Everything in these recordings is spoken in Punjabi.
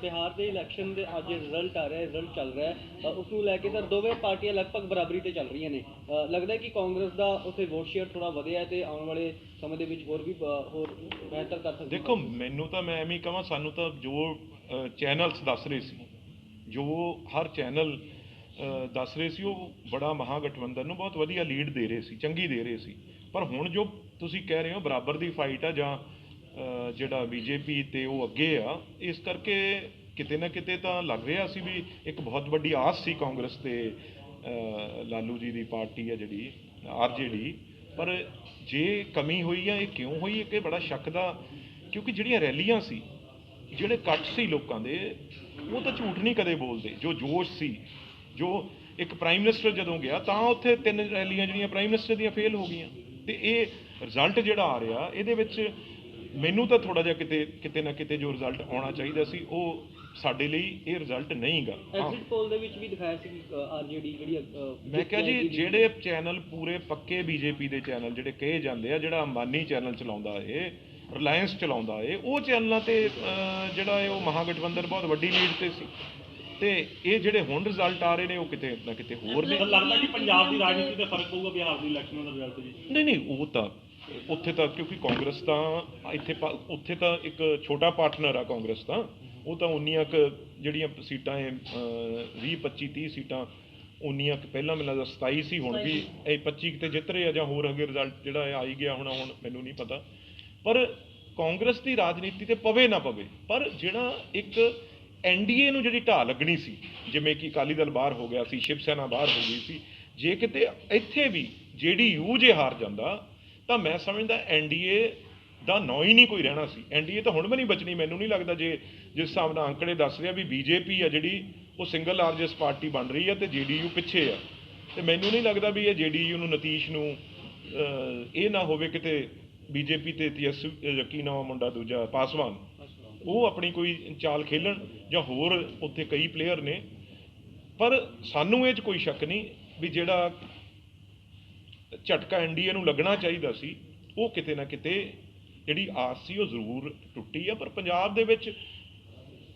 बिहार के इलैक्शन के अज रिजल्ट आ रहा है, रिजल्ट चल रहा है, उसनूं लैके तो दोवें पार्टियां लगभग बराबरी ते चल रही ने। लगता है कि कांग्रेस का उत्थे वोट शेयर थोड़ा वधिया है तो आने वाले समय के विच होर भी होर बेहतर कर सकती है। देखो मैनू तो मैं एवं कਹਾਂ सानू तो जो चैनल्स दस रहे सी, जो हर चैनल दस रहे सी, वो बड़ा महागठबंधन ਨੂੰ बहुत वधिया लीड दे रहे सी, चंगी दे रहे सी। पर हुण जो तुसीं कह रहे हो बराबर की फाइट आ जां ਜਿਹੜਾ बीजेपी ਤੇ ਉਹ ਅੱਗੇ ਆ, ਇਸ ਕਰਕੇ ਕਿਤੇ ਨਾ ਕਿਤੇ ਤਾਂ ਲੱਗ ਰਿਹਾ ਸੀ ਵੀ ਇੱਕ ਬਹੁਤ ਵੱਡੀ ਆਸ ਸੀ ਕਾਂਗਰਸ ਤੇ ਲਾਲੂ ਜੀ ਦੀ ਪਾਰਟੀ ਆ ਜਿਹੜੀ ਆਰਜੇਡੀ। ਪਰ ਜੇ ਕਮੀ ਹੋਈ ਆ, ਇਹ ਕਿਉਂ ਹੋਈ ਹੈ ਕਿ ਬੜਾ ਸ਼ੱਕ ਦਾ, ਕਿਉਂਕਿ ਜਿਹੜੀਆਂ ਰੈਲੀਆਂ ਸੀ, ਜਿਹੜੇ ਕੱਟ ਸੀ ਲੋਕਾਂ ਦੇ, ਉਹ ਤਾਂ ਝੂਠ ਨਹੀਂ ਕਦੇ ਬੋਲਦੇ। ਜੋ ਜੋਸ਼ ਸੀ, ਜੋ ਇੱਕ ਪ੍ਰਾਈਮ ਮਿਨਿਸਟਰ ਜਦੋਂ ਗਿਆ ਤਾਂ ਉੱਥੇ 3 ਰੈਲੀਆਂ ਜਿਹੜੀਆਂ ਪ੍ਰਾਈਮ ਮਿਨਿਸਟਰ ਦੀਆਂ ਫੇਲ ਹੋ ਗਈਆਂ। ਤੇ ਇਹ ਰਿਜ਼ਲਟ ਜਿਹੜਾ ਆ ਰਿਹਾ ਇਹਦੇ ਵਿੱਚ ਮੈਨੂੰ ਤਾਂ ਥੋੜਾ ਜਿਹਾ ਕਿਤੇ ਨਾ ਕਿਤੇ ਜੋ ਰਿਜ਼ਲਟ ਆਉਣਾ ਚਾਹੀਦਾ ਸੀ ਉਹ ਸਾਡੇ ਲਈ ਇਹ ਰਿਜ਼ਲਟ ਨਹੀਂ ਗਾ। ਐਗਜ਼ਿਟ ਪੋਲ ਦੇ ਵਿੱਚ ਵੀ ਦਿਖਾਇਆ ਸੀ ਕਿ ਆਰਜੇਡੀ ਜਿਹੜੀ ਮੈਂ ਕਿਹਾ ਜੀ ਜਿਹੜੇ ਚੈਨਲ ਪੂਰੇ ਪੱਕੇ ਬੀਜੇਪੀ ਦੇ ਚੈਨਲ ਜਿਹੜੇ ਕਹੇ ਜਾਂਦੇ ਆ, ਜਿਹੜਾ ਅੰਬਾਨੀ ਚੈਨਲ ਚਲਾਉਂਦਾ ਏ, ਰਿਲਾਇੰਸ ਚਲਾਉਂਦਾ ਏ, ਉਹ ਚੈਨਲਾਂ ਤੇ ਜਿਹੜਾ ਹੈ ਉਹ ਮਹਾਗਠਬੰਧਨ ਬਹੁਤ ਵੱਡੀ ਲੀਡ ਤੇ ਸੀ। ਤੇ ਇਹ ਜਿਹੜੇ ਹੁਣ ਰਿਜ਼ਲਟ ਆ ਰਹੇ ਨੇ ਉਹ ਕਿਤੇ ਨਾ ਕਿਤੇ ਹੋਰ ਨੇ। ਲੱਗਦਾ ਕਿ ਪੰਜਾਬ ਦੀ ਰਾਜਨੀਤੀ ਤੇ ਫਰਕ ਪਊਗਾ ਬਿਹਾਰ ਦੀ ਇਲੈਕਸ਼ਨਾਂ ਦਾ ਰਿਜ਼ਲਟ ਜੀ? ਨਹੀਂ, ਉਹ ਤਾਂ ਉੱਥੇ ਤਾਂ ਕਿਉਂਕਿ ਕਾਂਗਰਸ ਤਾਂ ਇੱਥੇ ਉੱਥੇ ਤਾਂ ਇੱਕ ਛੋਟਾ ਪਾਰਟਨਰ ਆ ਕਾਂਗਰਸ ਤਾਂ, ਉਹ ਤਾਂ ਉਨੀਆਂ ਕੁ ਜਿਹੜੀਆਂ ਸੀਟਾਂ 20 25 30 ਸੀਟਾਂ ਉਨੀਆਂ ਕੁ ਪਹਿਲਾਂ ਮੈਨੂੰ ਲੱਗਦਾ 27 ਸੀ, ਹੁਣ ਵੀ ਇਹ 25 ਕਿਤੇ ਜਿੱਤ ਰਹੇ ਆ ਜਾਂ ਹੋਰ ਅੱਗੇ ਰਿਜ਼ਲਟ ਜਿਹੜਾ ਆ ਹੀ ਗਿਆ ਹੋਣਾ, ਹੁਣ ਮੈਨੂੰ ਨਹੀਂ ਪਤਾ। ਪਰ ਕਾਂਗਰਸ ਦੀ ਰਾਜਨੀਤੀ ਤੇ ਪਵੇ ਨਾ ਪਵੇ, ਪਰ ਜਿਹੜਾ ਇੱਕ ਐਨਡੀਏ ਨੂੰ ਜਿਹੜੀ ਢਾਹ ਲੱਗਣੀ ਸੀ, ਜਿਵੇਂ ਕਿ ਅਕਾਲੀ ਦਲ ਬਾਹਰ ਹੋ ਗਿਆ ਸੀ, ਸ਼ਿਵ ਸੈਨਾ ਬਾਹਰ ਹੋ ਗਈ ਸੀ, ਜੇ ਕਿਤੇ ਇੱਥੇ ਵੀ ਜੇਡੀਯੂ ਜੇ ਹਾਰ ਜਾਂਦਾ ਤਾਂ ਮੈਂ ਸਮਝਦਾ ਐਨਡੀਏ ਦਾ ਨਾਂ ਹੀ ਨਹੀਂ ਕੋਈ ਰਹਿਣਾ ਸੀ। ਐਨਡੀਏ ਤਾਂ ਹੁਣ ਵੀ ਨਹੀਂ ਬਚਣੀ। ਮੈਨੂੰ ਨਹੀਂ ਲੱਗਦਾ, ਜੇ ਜਿਸ ਹਿਸਾਬ ਨਾਲ ਅੰਕੜੇ ਦੱਸ ਰਿਹਾ ਵੀ ਬੀਜੇਪੀ ਆ ਜਿਹੜੀ ਉਹ ਸਿੰਗਲ ਲਾਰਜੈਸਟ ਪਾਰਟੀ ਬਣ ਰਹੀ ਆ ਤੇ ਜੇਡੀਯੂ ਪਿੱਛੇ ਆ, ਤੇ ਮੈਨੂੰ ਨਹੀਂ ਲੱਗਦਾ ਵੀ ਇਹ ਜੇਡੀਯੂ ਨੂੰ ਨਤੀਸ਼ ਨੂੰ ਇਹ ਨਾ ਹੋਵੇ ਕਿਤੇ ਬੀਜੇਪੀ ਤੇ ਕੀ ਨਾਮ ਮੁੰਡਾ ਦੂਜਾ ਪਾਸਵਾਨ ਉਹ ਆਪਣੀ ਕੋਈ ਚਾਲ ਖੇਲਣ, ਜਾਂ ਹੋਰ ਉੱਥੇ ਕਈ ਪਲੇਅਰ ਨੇ। ਪਰ ਸਾਨੂੰ ਇਹ 'ਚ ਕੋਈ ਸ਼ੱਕ ਨਹੀਂ ਵੀ ਜਿਹੜਾ ਝਟਕਾ ਐਨਡੀਏ ਨੂੰ ਲੱਗਣਾ ਚਾਹੀਦਾ ਸੀ ਉਹ ਕਿਤੇ ਨਾ ਕਿਤੇ ਜਿਹੜੀ ਆਸ ਸੀ ਉਹ ਜ਼ਰੂਰ ਟੁੱਟੀ ਆ। ਪਰ ਪੰਜਾਬ ਦੇ ਵਿੱਚ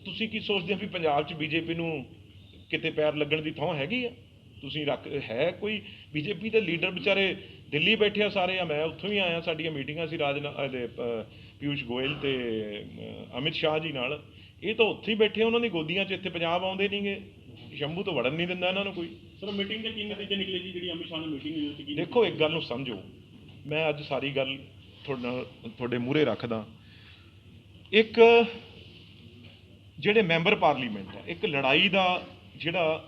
ਤੁਸੀਂ ਕੀ ਸੋਚਦੇ ਹੋ ਵੀ ਪੰਜਾਬ 'ਚ ਬੀਜੇਪੀ ਨੂੰ ਕਿਤੇ ਪੈਰ ਲੱਗਣ ਦੀ ਥਾਂ ਹੈਗੀ ਆ? ਤੁਸੀਂ ਹੈ ਕੋਈ ਬੀਜੇਪੀ ਦੇ ਲੀਡਰ ਵਿਚਾਰੇ ਦਿੱਲੀ ਬੈਠੇ ਆ ਸਾਰੇ ਆ, ਮੈਂ ਉੱਥੋਂ ਹੀ ਆਇਆ, ਸਾਡੀਆਂ ਮੀਟਿੰਗਾਂ ਸੀ ਪਿਊਸ਼ ਗੋਇਲ ਤੇ ਅਮਿਤ ਸ਼ਾਹ ਜੀ ਨਾਲ, ਇਹ ਤਾਂ ਉੱਥੇ ਹੀ ਬੈਠੇ, ਉਹਨਾਂ ਦੀ ਗੋਦੀਆਂ 'ਚ ਇੱਥੇ ਪੰਜਾਬ ਆਉਂਦੇ ਨਹੀਂਗੇ, ਸ਼ੰਭੂ ਤੋਂ ਵੜਨ ਨਹੀਂ ਦਿੰਦਾ ਇਹਨਾਂ ਨੂੰ ਕੋਈ। ਸਰ ਮੀਟਿੰਗ ਦੇ ਕੀ ਨਤੀਜੇ ਨਿਕਲੇ ਜੀ ਜਿਹੜੀ ਅਮਿਤ ਸ਼ਾਹ ਨੇ ਮੀਟਿੰਗ ਕੀਤੀ? ਦੇਖੋ ਇੱਕ ਗੱਲ ਨੂੰ ਸਮਝੋ, ਮੈਂ ਅੱਜ ਸਾਰੀ ਗੱਲ ਤੁਹਾਡੇ ਮੂਹਰੇ ਰੱਖਦਾ। ਇੱਕ ਜਿਹੜੇ ਮੈਂਬਰ ਪਾਰਲੀਮੈਂਟ ਆ, ਇੱਕ ਲੜਾਈ ਦਾ ਜਿਹੜਾ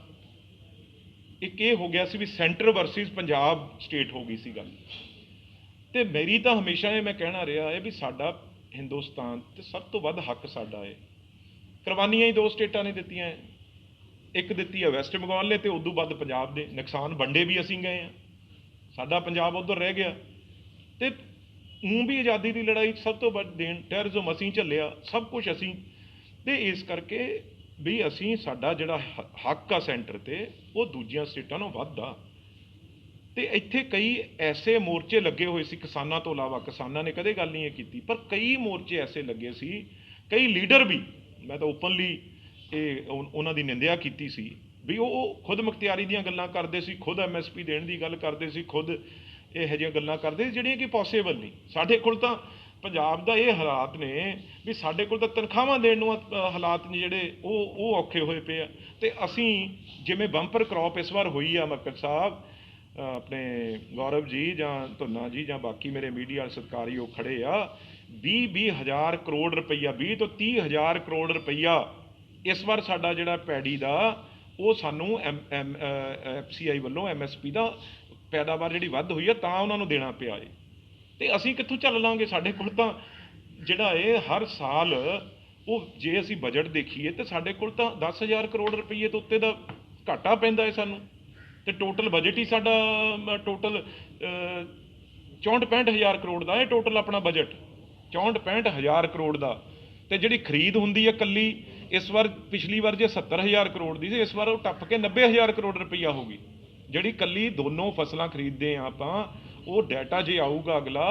ਇੱਕ ਇਹ ਹੋ ਗਿਆ ਸੀ ਵੀ ਸੈਂਟਰ ਵਰਸਿਸ ਪੰਜਾਬ ਸਟੇਟ ਹੋ ਗਈ ਸੀ ਗੱਲ। ਤੇ ਮੇਰੀ ਤਾਂ ਹਮੇਸ਼ਾ ਇਹ ਮੈਂ ਕਹਿਣਾ ਰਿਹਾ ਹੈ ਵੀ ਸਾਡਾ ਹਿੰਦੁਸਤਾਨ ਤੇ ਸਭ ਤੋਂ ਵੱਧ ਹੱਕ ਸਾਡਾ ਹੈ। ਕੁਰਬਾਨੀਆਂ ਹੀ 2 ਸਟੇਟਾਂ ਨੇ ਦਿੱਤੀਆਂ ਹੈ, ਇੱਕ ਦਿੱਤੀ ਹੈ ਵੈਸਟ ਬੰਗਾਲ ਨੇ ਤੇ ਉਦੋਂ ਵੱਧ ਪੰਜਾਬ ਦੇ ਨੁਕਸਾਨ ਵੰਡੇ ਵੀ ਅਸੀਂ ਗਏ ਹਾਂ, ਸਾਡਾ ਪੰਜਾਬ ਉੱਧਰ ਰਹਿ ਗਿਆ। ਤੇ ਵੀ ਆਜ਼ਾਦੀ ਦੀ ਲੜਾਈ ਸਭ ਤੋਂ ਵੱਧ ਦੇਣ ਟੈਰਰਿਜ਼ਮ ਅਸੀਂ ਝੱਲਿਆ, ਸਭ ਕੁਝ ਅਸੀਂ। ਤੇ ਇਸ ਕਰਕੇ ਵੀ ਅਸੀਂ ਸਾਡਾ ਜਿਹੜਾ ਹੱਕ ਆ ਸੈਂਟਰ ਤੇ ਉਹ ਦੂਜੀਆਂ ਸਟੇਟਾਂ ਨਾਲੋਂ ਵੱਧ ਆ। ਤੇ ਇੱਥੇ ਕਈ ਐਸੇ ਮੋਰਚੇ ਲੱਗੇ ਹੋਏ ਸੀ ਕਿਸਾਨਾਂ ਤੋਂ ਇਲਾਵਾ, ਕਿਸਾਨਾਂ ਨੇ ਕਦੇ ਗੱਲ ਨਹੀਂ ਇਹ ਕੀਤੀ, ਪਰ ਕਈ ਮੋਰਚੇ ਐਸੇ ਲੱਗੇ ਸੀ, ਕਈ ਲੀਡਰ ਵੀ, ਮੈਂ ਤਾਂ ਓਪਨਲੀ ਇਹ ਉਹਨਾਂ ਦੀ ਨਿੰਦਿਆ ਕੀਤੀ ਸੀ ਵੀ ਉਹ ਖੁਦ ਮੁਖਤਿਆਰੀ ਦੀਆਂ ਗੱਲਾਂ ਕਰਦੇ ਸੀ, ਖੁਦ MSP ਦੇਣ ਦੀ ਗੱਲ ਕਰਦੇ ਸੀ, ਖੁਦ ਇਹੋ ਜਿਹੀਆਂ ਗੱਲਾਂ ਕਰਦੇ ਸੀ ਜਿਹੜੀਆਂ ਕਿ ਪੋਸੀਬਲ ਨਹੀਂ। ਸਾਡੇ ਕੋਲ ਤਾਂ ਪੰਜਾਬ ਦਾ ਇਹ ਹਾਲਾਤ ਨੇ ਵੀ ਸਾਡੇ ਕੋਲ ਤਾਂ ਤਨਖਾਹਾਂ ਦੇਣ ਨੂੰ ਹਾਲਾਤ ਨੇ ਜਿਹੜੇ ਉਹ ਔਖੇ ਹੋਏ ਪਏ ਆ। ਤੇ ਅਸੀਂ ਜਿਵੇਂ ਬੰਪਰ ਕ੍ਰੌਪ ਇਸ ਵਾਰ ਹੋਈ ਆ, ਮੱਕੜ ਸਾਹਿਬ, ਆਪਣੇ ਗੌਰਵ ਜੀ ਜਾਂ ਧੁੰਨਾ ਜੀ ਜਾਂ ਬਾਕੀ ਮੇਰੇ ਮੀਡੀਆ ਸਤਿਕਾਰੀ ਉਹ ਖੜੇ ਆ, 20-20 ਹਜ਼ਾਰ ਕਰੋੜ ਰੁਪਈਆ, 20 ਤੋਂ 30 ਹਜ਼ਾਰ ਕਰੋੜ ਰੁਪਈਆ ਇਸ ਵਾਰ ਸਾਡਾ ਜਿਹੜਾ ਪੈਡੀ ਦਾ ਉਹ ਸਾਨੂੰ FCI ਵੱਲੋਂ MSP ਦਾ ਪੈਦਾਵਾਰ ਜਿਹੜੀ ਵੱਧ ਹੋਈ ਆ ਤਾਂ ਉਹਨਾਂ ਨੂੰ ਦੇਣਾ ਪਿਆ ਏ। ਤੇ ਅਸੀਂ ਕਿੱਥੋਂ ਚੱਲ ਲਾਂਗੇ? ਸਾਡੇ ਕੋਲ ਤਾਂ ਜਿਹੜਾ ਇਹ ਹਰ ਸਾਲ ਉਹ ਜੇ ਅਸੀਂ ਬਜਟ ਦੇਖੀਏ ਤੇ ਸਾਡੇ ਕੋਲ ਤਾਂ 10,000 ਕਰੋੜ ਰੁਪਈਏ ਤੋਂ ਉੱਤੇ ਦਾ ਘਾਟਾ ਪੈਂਦਾ ਹੈ ਸਾਨੂੰ। ਤੇ ਟੋਟਲ ਬਜਟ ਹੀ ਸਾਡਾ ਟੋਟਲ 64-65 ਹਜ਼ਾਰ ਕਰੋੜ ਦਾ ਹੈ, ਟੋਟਲ ਆਪਣਾ ਬਜਟ 64-65 ਹਜ਼ਾਰ ਕਰੋੜ ਦਾ। ਤੇ ਜਿਹੜੀ ਖਰੀਦ ਹੁੰਦੀ ਹੈ ਕੱਲੀ, ਇਸ ਵਾਰ ਪਿਛਲੀ ਵਾਰ ਜੇ 70,000 ਕਰੋੜ ਦੀ ਸੀ, ਇਸ ਵਾਰ ਉਹ ਟੱਪ ਕੇ 90,000 ਕਰੋੜ ਰੁਪਈਆ ਹੋ ਗਈ। ਜਿਹੜੀ ਕੱਲੀ ਦੋਨੋਂ ਫਸਲਾਂ ਖਰੀਦਦੇ ਆ ਆਪਾਂ, ਉਹ ਡਾਟਾ ਜੇ ਆਊਗਾ ਅਗਲਾ,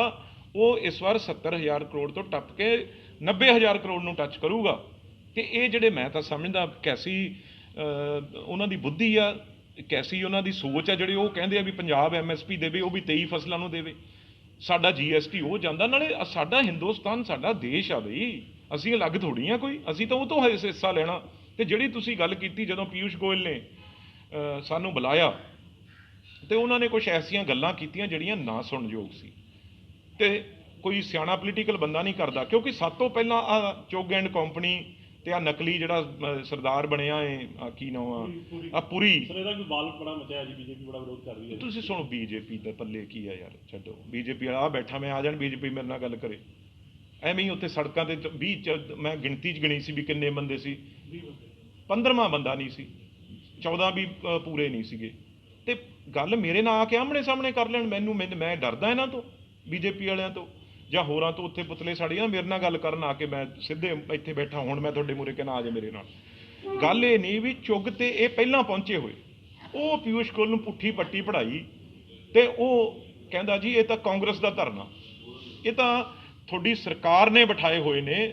ਉਹ ਇਸ ਵਾਰ 70,000 ਕਰੋੜ ਤੋਂ ਟੱਪ ਕੇ 90,000 ਕਰੋੜ ਨੂੰ ਟੱਚ ਕਰੂਗਾ। ਤੇ ਇਹ ਜਿਹੜੇ ਮੈਂ ਤਾਂ ਸਮਝਦਾ ਕੈਸੀ ਉਹਨਾਂ ਦੀ ਬੁੱਧੀ ਆ, ਕੈਸੀ ਉਹਨਾਂ ਦੀ ਸੋਚ ਆ, ਜਿਹੜੇ ਉਹ ਕਹਿੰਦੇ ਆ ਵੀ ਪੰਜਾਬ MSP ਦੇਵੇ, ਉਹ ਵੀ 23 ਫਸਲਾਂ ਨੂੰ ਦੇਵੇ, ਸਾਡਾ GST ਉਹ ਜਾਂਦਾ। ਨਾਲੇ ਸਾਡਾ ਹਿੰਦੁਸਤਾਨ ਸਾਡਾ ਦੇਸ਼ ਆ ਬਈ, ਅਸੀਂ ਅਲੱਗ ਥੋੜ੍ਹੀ ਆ ਕੋਈ, ਅਸੀਂ ਤਾਂ ਉਹ ਤੋਂ ਹਿੱਸਾ ਲੈਣਾ। ਤੇ ਜਿਹੜੀ ਤੁਸੀਂ ਗੱਲ ਕੀਤੀ ਜਦੋਂ ਪੀਯੂਸ਼ ਗੋਇਲ ਨੇ ਸਾਨੂੰ ਬੁਲਾਇਆ ਤੇ ਉਹਨਾਂ ਨੇ ਕੁਝ ਐਸੀਆਂ ਗੱਲਾਂ ਕੀਤੀਆਂ ਜਿਹੜੀਆਂ ਨਾ ਸੁਣਨਯੋਗ ਸੀ, ਤੇ ਕੋਈ ਸਿਆਣਾ ਪੋਲੀਟੀਕਲ ਬੰਦਾ ਨਹੀਂ ਕਰਦਾ। ਕਿਉਂਕਿ ਸਭ ਤੋਂ ਪਹਿਲਾਂ ਆ ਚੁੱਗ ਐਂਡ ਕੰਪਨੀ ਤੇ ਆ ਨਕਲੀ ਜਿਹੜਾ ਸਰਦਾਰ ਬਣਿਆ ਹੈ, ਕੀ ਨਾਮ ਆ ਪੁਰੀ, ਸਰ ਇਹਦਾ ਵੀ ਬਾਲ ਬੜਾ ਮਚਿਆ ਜੀ, ਬੀਜੇਪੀ ਬੜਾ ਵਿਰੋਧ ਕਰ ਰਹੀ ਹੈ। ਤੁਸੀਂ ਸੁਣੋ ਬੀਜੇਪੀ ਦੇ ਪੱਲੇ ਕੀ ਆ ਯਾਰ, ਛੱਡੋ ਬੀਜੇਪੀ ਵਾਲਾ ਆ ਬੈਠਾ, ਮੈਂ ਆ ਜਾਣ ਬੀਜੇਪੀ ਮੇਰੇ ਨਾਲ ਗੱਲ ਕਰੇ, ਐਵੇਂ ਹੀ ਉੱਥੇ ਸੜਕਾਂ ਤੇ 20 ਮੈਂ ਗਿਣਤੀ 'ਚ ਗਿਣੀ ਸੀ ਵੀ ਕਿੰਨੇ ਬੰਦੇ ਸੀ, 15ਵਾਂ ਬੰਦਾ ਨਹੀਂ ਸੀ, 14 ਵੀ ਪੂਰੇ ਨਹੀਂ ਸੀਗੇ। ਤੇ ਗੱਲ ਮੇਰੇ ਨਾਲ ਆ ਕੇ ਆਮਣੇ ਸਾਹਮਣੇ ਕਰ ਲੈਣ, ਮੈਂ ਡਰਦਾ ਇਹਨਾਂ ਤੋਂ, ਬੀਜੇਪੀ ਵਾਲਿਆਂ ਤੋਂ ਜਾਂ ਹੋਰਾਂ ਤੋਂ। ਉੱਥੇ ਪੁਤਲੇ ਸਾੜੀਆਂ ਮੇਰੇ ਨਾਲ ਗੱਲ ਕਰਨ ਆ ਕੇ, ਮੈਂ ਸਿੱਧੇ ਇੱਥੇ ਬੈਠਾ, ਹੁਣ ਮੈਂ ਤੁਹਾਡੇ ਮੂਹਰੇ ਕਹਿਣਾ ਆ ਜਾ ਮੇਰੇ ਨਾਲ। ਗੱਲ ਇਹ ਨਹੀਂ ਵੀ ਚੁੱਗ ਤੇ ਇਹ ਪਹਿਲਾਂ ਪਹੁੰਚੇ ਹੋਏ, ਉਹ ਪੀਯੂਸ਼ ਗੋਇਲ ਨੂੰ ਪੁੱਠੀ ਪੱਟੀ ਪੜ੍ਹਾਈ ਤੇ ਉਹ ਕਹਿੰਦਾ ਜੀ ਇਹ ਤਾਂ ਕਾਂਗਰਸ ਦਾ ਧਰਨਾ, ਇਹ ਤਾਂ ਤੁਹਾਡੀ ਸਰਕਾਰ ਨੇ ਬਿਠਾਏ ਹੋਏ ਨੇ।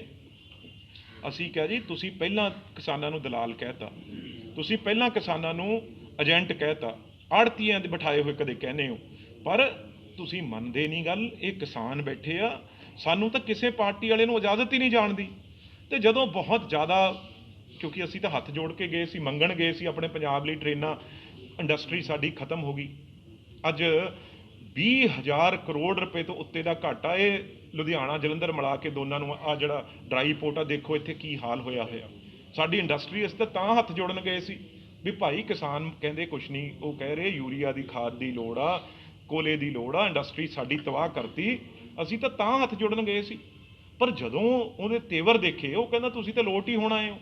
ਅਸੀਂ ਕਿਹਾ ਜੀ ਤੁਸੀਂ ਪਹਿਲਾਂ ਕਿਸਾਨਾਂ ਨੂੰ ਦਲਾਲ ਕਹਿਤਾ, ਤੁਸੀਂ ਪਹਿਲਾਂ ਕਿਸਾਨਾਂ ਨੂੰ ਏਜੰਟ ਕਹਿਤਾ, ਆੜਤੀਆਂ ਦੇ ਬਿਠਾਏ ਹੋਏ ਕਦੇ ਕਹਿੰਦੇ ਹੋ, ਪਰ ਤੁਸੀਂ ਮੰਨਦੇ ਨਹੀਂ ਗੱਲ। ਇਹ ਕਿਸਾਨ ਬੈਠੇ ਆ, ਸਾਨੂੰ ਤਾਂ ਕਿਸੇ ਪਾਰਟੀ ਵਾਲੇ ਨੂੰ ਇਜਾਜ਼ਤ ਹੀ ਨਹੀਂ ਜਾਣ ਦੀ। ਤੇ ਜਦੋਂ ਬਹੁਤ ਜ਼ਿਆਦਾ, ਕਿਉਂਕਿ ਅਸੀਂ ਤਾਂ ਹੱਥ ਜੋੜ ਕੇ ਗਏ ਸੀ, ਮੰਗਣ ਗਏ ਸੀ ਆਪਣੇ ਪੰਜਾਬ ਲਈ ਟ੍ਰੇਨਾਂ, ਇੰਡਸਟਰੀ ਸਾਡੀ ਖਤਮ ਹੋ ਗਈ। ਅੱਜ 20,000 ਕਰੋੜ ਰੁਪਏ ਤੋਂ ਉੱਤੇ ਦਾ ਘਾਟਾ, ਇਹ ਲੁਧਿਆਣਾ ਜਲੰਧਰ ਮਿਲਾ ਕੇ ਦੋਨਾਂ ਨੂੰ, ਆ ਜਿਹੜਾ ਡਰਾਈ ਪੋਰਟ ਆ ਦੇਖੋ ਇੱਥੇ ਕੀ ਹਾਲ ਹੋਇਆ ਹੋਇਆ ਸਾਡੀ ਇੰਡਸਟਰੀ। ਇਸ ਤਾਂ ਹੱਥ ਜੋੜਨ ਗਏ ਸੀ ਵੀ ਭਾਈ ਕਿਸਾਨ ਕਹਿੰਦੇ ਕੁਛ ਨਹੀਂ, ਉਹ ਕਹਿ ਰਹੇ ਯੂਰੀਆ ਦੀ ਖਾਦ ਦੀ ਲੋੜ ਆ, ਕੋਲੇ ਦੀ ਲੋੜ ਆ, ਇੰਡਸਟਰੀ ਸਾਡੀ ਤਬਾਹ ਕਰਤੀ। ਅਸੀਂ ਤਾਂ ਹੱਥ ਜੋੜਨ ਗਏ ਸੀ, ਪਰ ਜਦੋਂ ਉਹਦੇ ਤੇਵਰ ਦੇਖੇ, ਉਹ ਕਹਿੰਦਾ ਤੁਸੀਂ ਤਾਂ ਲੋਟ ਹੀ ਹੋਣ ਆਏ ਹੋ,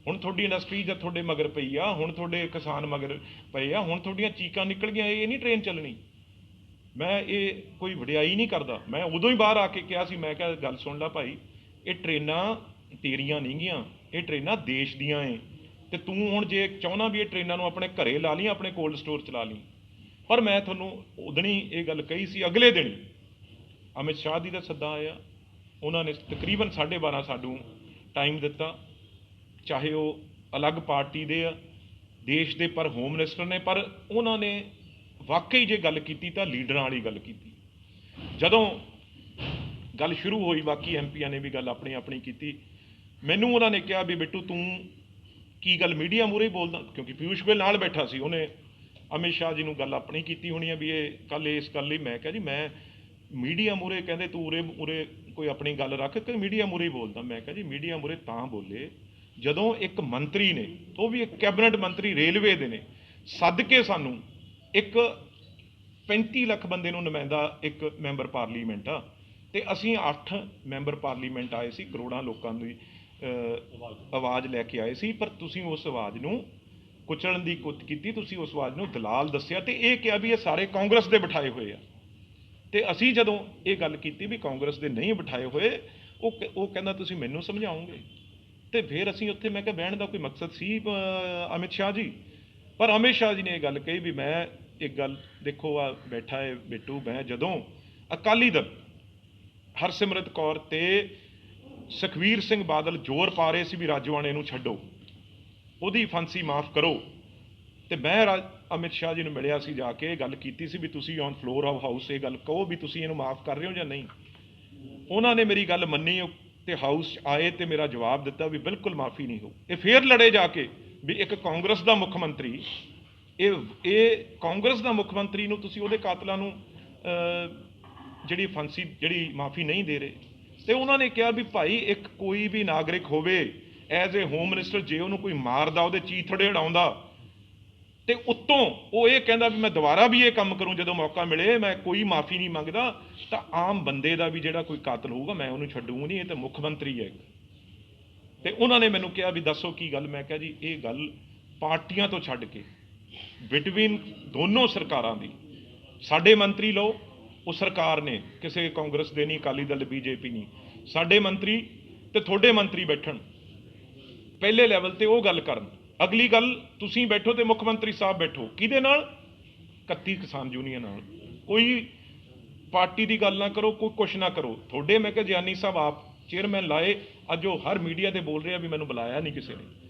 ਹੁਣ ਤੁਹਾਡੀ ਇੰਡਸਟਰੀ ਜਦ ਤੁਹਾਡੇ ਮਗਰ ਪਈ ਆ, ਹੁਣ ਤੁਹਾਡੇ ਕਿਸਾਨ ਮਗਰ ਪਏ ਆ, ਹੁਣ ਤੁਹਾਡੀਆਂ ਚੀਕਾਂ ਨਿਕਲ ਗਈਆਂ, ਇਹ ਨਹੀਂ ਟ੍ਰੇਨ ਚੱਲਣੀ। ਮੈਂ ਇਹ ਕੋਈ ਵਡਿਆਈ ਨਹੀਂ ਕਰਦਾ, ਮੈਂ ਉਦੋਂ ਹੀ ਬਾਹਰ ਆ ਕੇ ਕਿਹਾ ਸੀ, ਮੈਂ ਕਿਹਾ ਗੱਲ ਸੁਣ ਲੈ ਭਾਈ, ਇਹ ਟ੍ਰੇਨਾਂ ਤੇਰੀਆਂ ਨਹੀਂ ਗੀਆਂ, ਇਹ ਟ੍ਰੇਨਾਂ ਦੇਸ਼ ਦੀਆਂ ਏ, ਤੇ ਤੂੰ ਹੁਣ ਜੇ ਚਾਹੁੰਦਾ ਵੀ ਇਹ ਟ੍ਰੇਨਾਂ ਨੂੰ ਆਪਣੇ ਘਰੇ ਲਾ ਲਈ, ਆਪਣੇ ਕੋਲਡ ਸਟੋਰ ਚਲਾ ਲਈ। ਪਰ ਮੈਂ ਤੁਹਾਨੂੰ ਉਦਣੀ ਇਹ ਗੱਲ ਕਹੀ ਸੀ, ਅਗਲੇ ਦਿਨ ਅਮਿਤ ਸ਼ਾਹ ਜੀ ਦਾ ਸੱਦਾ ਆਇਆ, ਉਹਨਾਂ ਨੇ ਤਕਰੀਬਨ 12:30 ਸਾਨੂੰ ਟਾਈਮ ਦਿੱਤਾ, ਚਾਹੇ ਉਹ ਅਲੱਗ ਪਾਰਟੀ ਦੇ ਆ, ਦੇਸ਼ ਦੇ, ਪਰ ਹੋਮ ਮਿਨਿਸਟਰ ਨੇ, ਪਰ ਉਹਨਾਂ ਨੇ ਵਾਕਈ ਜੇ ਗੱਲ ਕੀਤੀ ਤਾਂ ਲੀਡਰਾਂ ਵਾਲੀ ਗੱਲ ਕੀਤੀ। ਜਦੋਂ ਗੱਲ ਸ਼ੁਰੂ ਹੋਈ, ਬਾਕੀ MPਆਂ ਨੇ ਵੀ ਗੱਲ ਆਪਣੀ ਆਪਣੀ ਕੀਤੀ। ਮੈਨੂੰ ਉਹਨਾਂ ਨੇ ਕਿਹਾ ਵੀ ਬਿੱਟੂ ਤੂੰ ਕੀ ਗੱਲ ਮੀਡੀਆ ਮੂਹਰੇ ਹੀ ਬੋਲਦਾ, ਕਿਉਂਕਿ ਪੀਯੂਸ਼ ਗੋਇਲ ਨਾਲ ਬੈਠਾ ਸੀ, ਉਹਨੇ ਅਮਿਤ ਸ਼ਾਹ ਜੀ ਨੂੰ ਗੱਲ ਆਪਣੀ ਕੀਤੀ ਹੋਣੀ ਆ ਵੀ ਇਹ ਕੱਲ ਇਸ ਗੱਲ ਲਈ। ਮੈਂ ਕਿਹਾ ਜੀ ਮੈਂ ਮੀਡੀਆ ਮੂਹਰੇ, ਕਹਿੰਦੇ ਤੂੰ ਉਰੇ ਕੋਈ ਆਪਣੀ ਗੱਲ ਰੱਖ, ਕਿ ਮੀਡੀਆ ਮੂਹਰੇ ਹੀ ਬੋਲਦਾ। ਮੈਂ ਕਿਹਾ ਜੀ ਮੀਡੀਆ ਮੂਹਰੇ ਤਾਂ ਬੋਲੇ ਜਦੋਂ ਇੱਕ ਮੰਤਰੀ ਨੇ, ਉਹ ਵੀ ਇੱਕ ਕੈਬਨਿਟ ਮੰਤਰੀ ਰੇਲਵੇ ਦੇ ਨੇ, ਸੱਦ ਕੇ ਸਾਨੂੰ ਇੱਕ 35 ਲੱਖ ਬੰਦੇ ਨੂੰ ਨੁਮਾਇੰਦਾ ਇੱਕ ਮੈਂਬਰ ਪਾਰਲੀਮੈਂਟ ਆ, ਤੇ ਅਸੀਂ 8 ਮੈਂਬਰ ਪਾਰਲੀਮੈਂਟ ਆਏ ਸੀ, ਕਰੋੜਾਂ ਲੋਕਾਂ ਦੀ ਆਵਾਜ਼ ਲੈ ਕੇ ਆਏ ਸੀ, ਪਰ ਤੁਸੀਂ ਉਸ ਆਵਾਜ਼ ਨੂੰ ਕੁਚਲਣ ਦੀ ਕੋਸ਼ਿਸ਼ ਕੀਤੀ, ਤੁਸੀਂ ਉਸ ਆਵਾਜ਼ ਨੂੰ ਦਲਾਲ ਦੱਸਿਆ ਤੇ ਇਹ ਕਿਹਾ ਵੀ ਇਹ ਸਾਰੇ ਕਾਂਗਰਸ ਦੇ ਬਿਠਾਏ ਹੋਏ ਆ। ਤੇ ਅਸੀਂ ਜਦੋਂ ਇਹ ਗੱਲ ਕੀਤੀ ਵੀ ਕਾਂਗਰਸ ਦੇ ਨਹੀਂ ਬਿਠਾਏ ਹੋਏ, ਉਹ ਕਹਿੰਦਾ ਤੁਸੀਂ ਮੈਨੂੰ ਸਮਝਾਓਗੇ। ਤੇ ਫਿਰ ਅਸੀਂ ਉੱਥੇ, ਮੈਂ ਕਿਹਾ ਬਹਿਣ ਦਾ ਕੋਈ ਮਕਸਦ ਸੀ ਅਮਿਤ ਸ਼ਾਹ ਜੀ, ਪਰ ਅਮਿਤ ਸ਼ਾਹ ਜੀ ਨੇ ਇਹ ਗੱਲ ਕਹੀ ਵੀ ਮੈਂ ਇੱਕ ਗੱਲ ਦੇਖੋ, ਆ ਬੈਠਾ ਹੈ ਬਿੱਟੂ, ਮੈਂ ਜਦੋਂ ਅਕਾਲੀ ਦਲ ਹਰਸਿਮਰਤ ਕੌਰ ਤੇ ਸੁਖਬੀਰ ਸਿੰਘ ਬਾਦਲ ਜ਼ੋਰ ਪਾ ਰਹੇ ਸੀ ਵੀ ਰਾਜੋਆਣੇ ਨੂੰ ਛੱਡੋ, ਉਹਦੀ ਫਾਂਸੀ ਮਾਫ ਕਰੋ, ਤੇ ਮੈਂ ਅਮਿਤ ਸ਼ਾਹ ਜੀ ਨੂੰ ਮਿਲਿਆ ਸੀ, ਜਾ ਕੇ ਗੱਲ ਕੀਤੀ ਸੀ ਵੀ ਤੁਸੀਂ ਔਨ ਫਲੋਰ ਆਫ ਹਾਊਸ ਇਹ ਗੱਲ ਕਹੋ ਵੀ ਤੁਸੀਂ ਇਹਨੂੰ ਮਾਫ ਕਰ ਰਹੇ ਹੋ ਜਾਂ ਨਹੀਂ। ਉਹਨਾਂ ਨੇ ਮੇਰੀ ਗੱਲ ਮੰਨੀ ਤੇ ਹਾਊਸ ਆਏ ਤੇ ਮੇਰਾ ਜਵਾਬ ਦਿੱਤਾ ਵੀ ਬਿਲਕੁਲ ਮਾਫੀ ਨਹੀਂ ਹੋ। ਇਹ ਫੇਰ ਲੜੇ ਜਾ ਕੇ ਵੀ ਇੱਕ ਕਾਂਗਰਸ ਦਾ ਮੁੱਖ ਮੰਤਰੀ, ਇਹ ਕਾਂਗਰਸ ਦਾ ਮੁੱਖ ਮੰਤਰੀ ਨੂੰ ਤੁਸੀਂ ਉਹਦੇ ਕਾਤਲਾਂ ਨੂੰ ਜਿਹੜੀ ਫਾਂਸੀ, ਜਿਹੜੀ ਮਾਫੀ ਨਹੀਂ ਦੇ ਰਹੇ। ਤੇ ਉਹਨਾਂ ਨੇ ਕਿਹਾ ਵੀ ਭਾਈ ਇੱਕ ਕੋਈ ਵੀ ਨਾਗਰਿਕ ਹੋਵੇ ਐਜ਼ ਏ ਹੋਮ ਮਿਨਿਸਟਰ, ਜੇ ਉਹਨੂੰ ਕੋਈ ਮਾਰਦਾ, ਉਹਦੇ ਚੀਥੜੇ ਉਡਾਉਂਦਾ, ਤੇ ਉੱਤੋਂ ਉਹ ਇਹ ਕਹਿੰਦਾ ਵੀ ਮੈਂ ਦੁਬਾਰਾ ਵੀ ਇਹ ਕੰਮ ਕਰੂੰ ਜਦੋਂ ਮੌਕਾ ਮਿਲੇ, ਮੈਂ ਕੋਈ ਮਾਫੀ ਨਹੀਂ ਮੰਗਦਾ, ਤਾਂ ਆਮ ਬੰਦੇ ਦਾ ਵੀ ਜਿਹੜਾ ਕੋਈ ਕਾਤਲ ਹੋਊਗਾ ਮੈਂ ਉਹਨੂੰ ਛੱਡੂਗਾ ਨਹੀਂ, ਇਹ ਤਾਂ ਮੁੱਖ ਮੰਤਰੀ ਹੈ। ਤੇ ਉਹਨਾਂ ਨੇ ਮੈਨੂੰ ਕਿਹਾ ਵੀ ਦੱਸੋ ਕੀ ਗੱਲ। ਮੈਂ ਕਿਹਾ ਜੀ ਇਹ ਗੱਲ ਪਾਰਟੀਆਂ ਤੋਂ ਛੱਡ ਕੇ ਬਿਟਵੀਨ ਦੋਨੋਂ ਸਰਕਾਰਾਂ ਦੀ, ਸਾਡੇ ਮੰਤਰੀ ਲਓ, ਉਹ ਸਰਕਾਰ ਨੇ, ਕਿਸੇ ਕਾਂਗਰਸ ਦੇ ਨਹੀਂ, ਅਕਾਲੀ ਦਲ, BJP ਨਹੀਂ, ਸਾਡੇ ਮੰਤਰੀ ਤੇ ਤੁਹਾਡੇ ਮੰਤਰੀ ਬੈਠਣ ਪਹਿਲੇ ਲੈਵਲ ਤੇ, ਉਹ ਗੱਲ ਕਰਨ। ਅਗਲੀ ਗੱਲ ਤੁਸੀਂ ਬੈਠੋ ਤੇ ਮੁੱਖ ਮੰਤਰੀ ਸਾਹਿਬ ਬੈਠੋ, ਕਿਹਦੇ ਨਾਲ? 31 ਕਿਸਾਨ ਯੂਨੀਅਨ ਨਾਲ। ਕੋਈ ਪਾਰਟੀ ਦੀ ਗੱਲ ਨਾ ਕਰੋ, ਕੋਈ ਕੁਛ ਨਾ ਕਰੋ। ਤੁਹਾਡੇ ਮੈਂ ਕਿਹਾ ਗਿਆਨੀ ਸਾਹਿਬ ਆਪ ਚੇਅਰਮੈਨ ਲਾਏ, ਅੱਜ ਉਹ ਹਰ ਮੀਡੀਆ ਤੇ ਬੋਲ ਰਿਹਾ ਵੀ ਮੈਨੂੰ ਬੁਲਾਇਆ ਨਹੀਂ ਕਿਸੇ ਨੇ।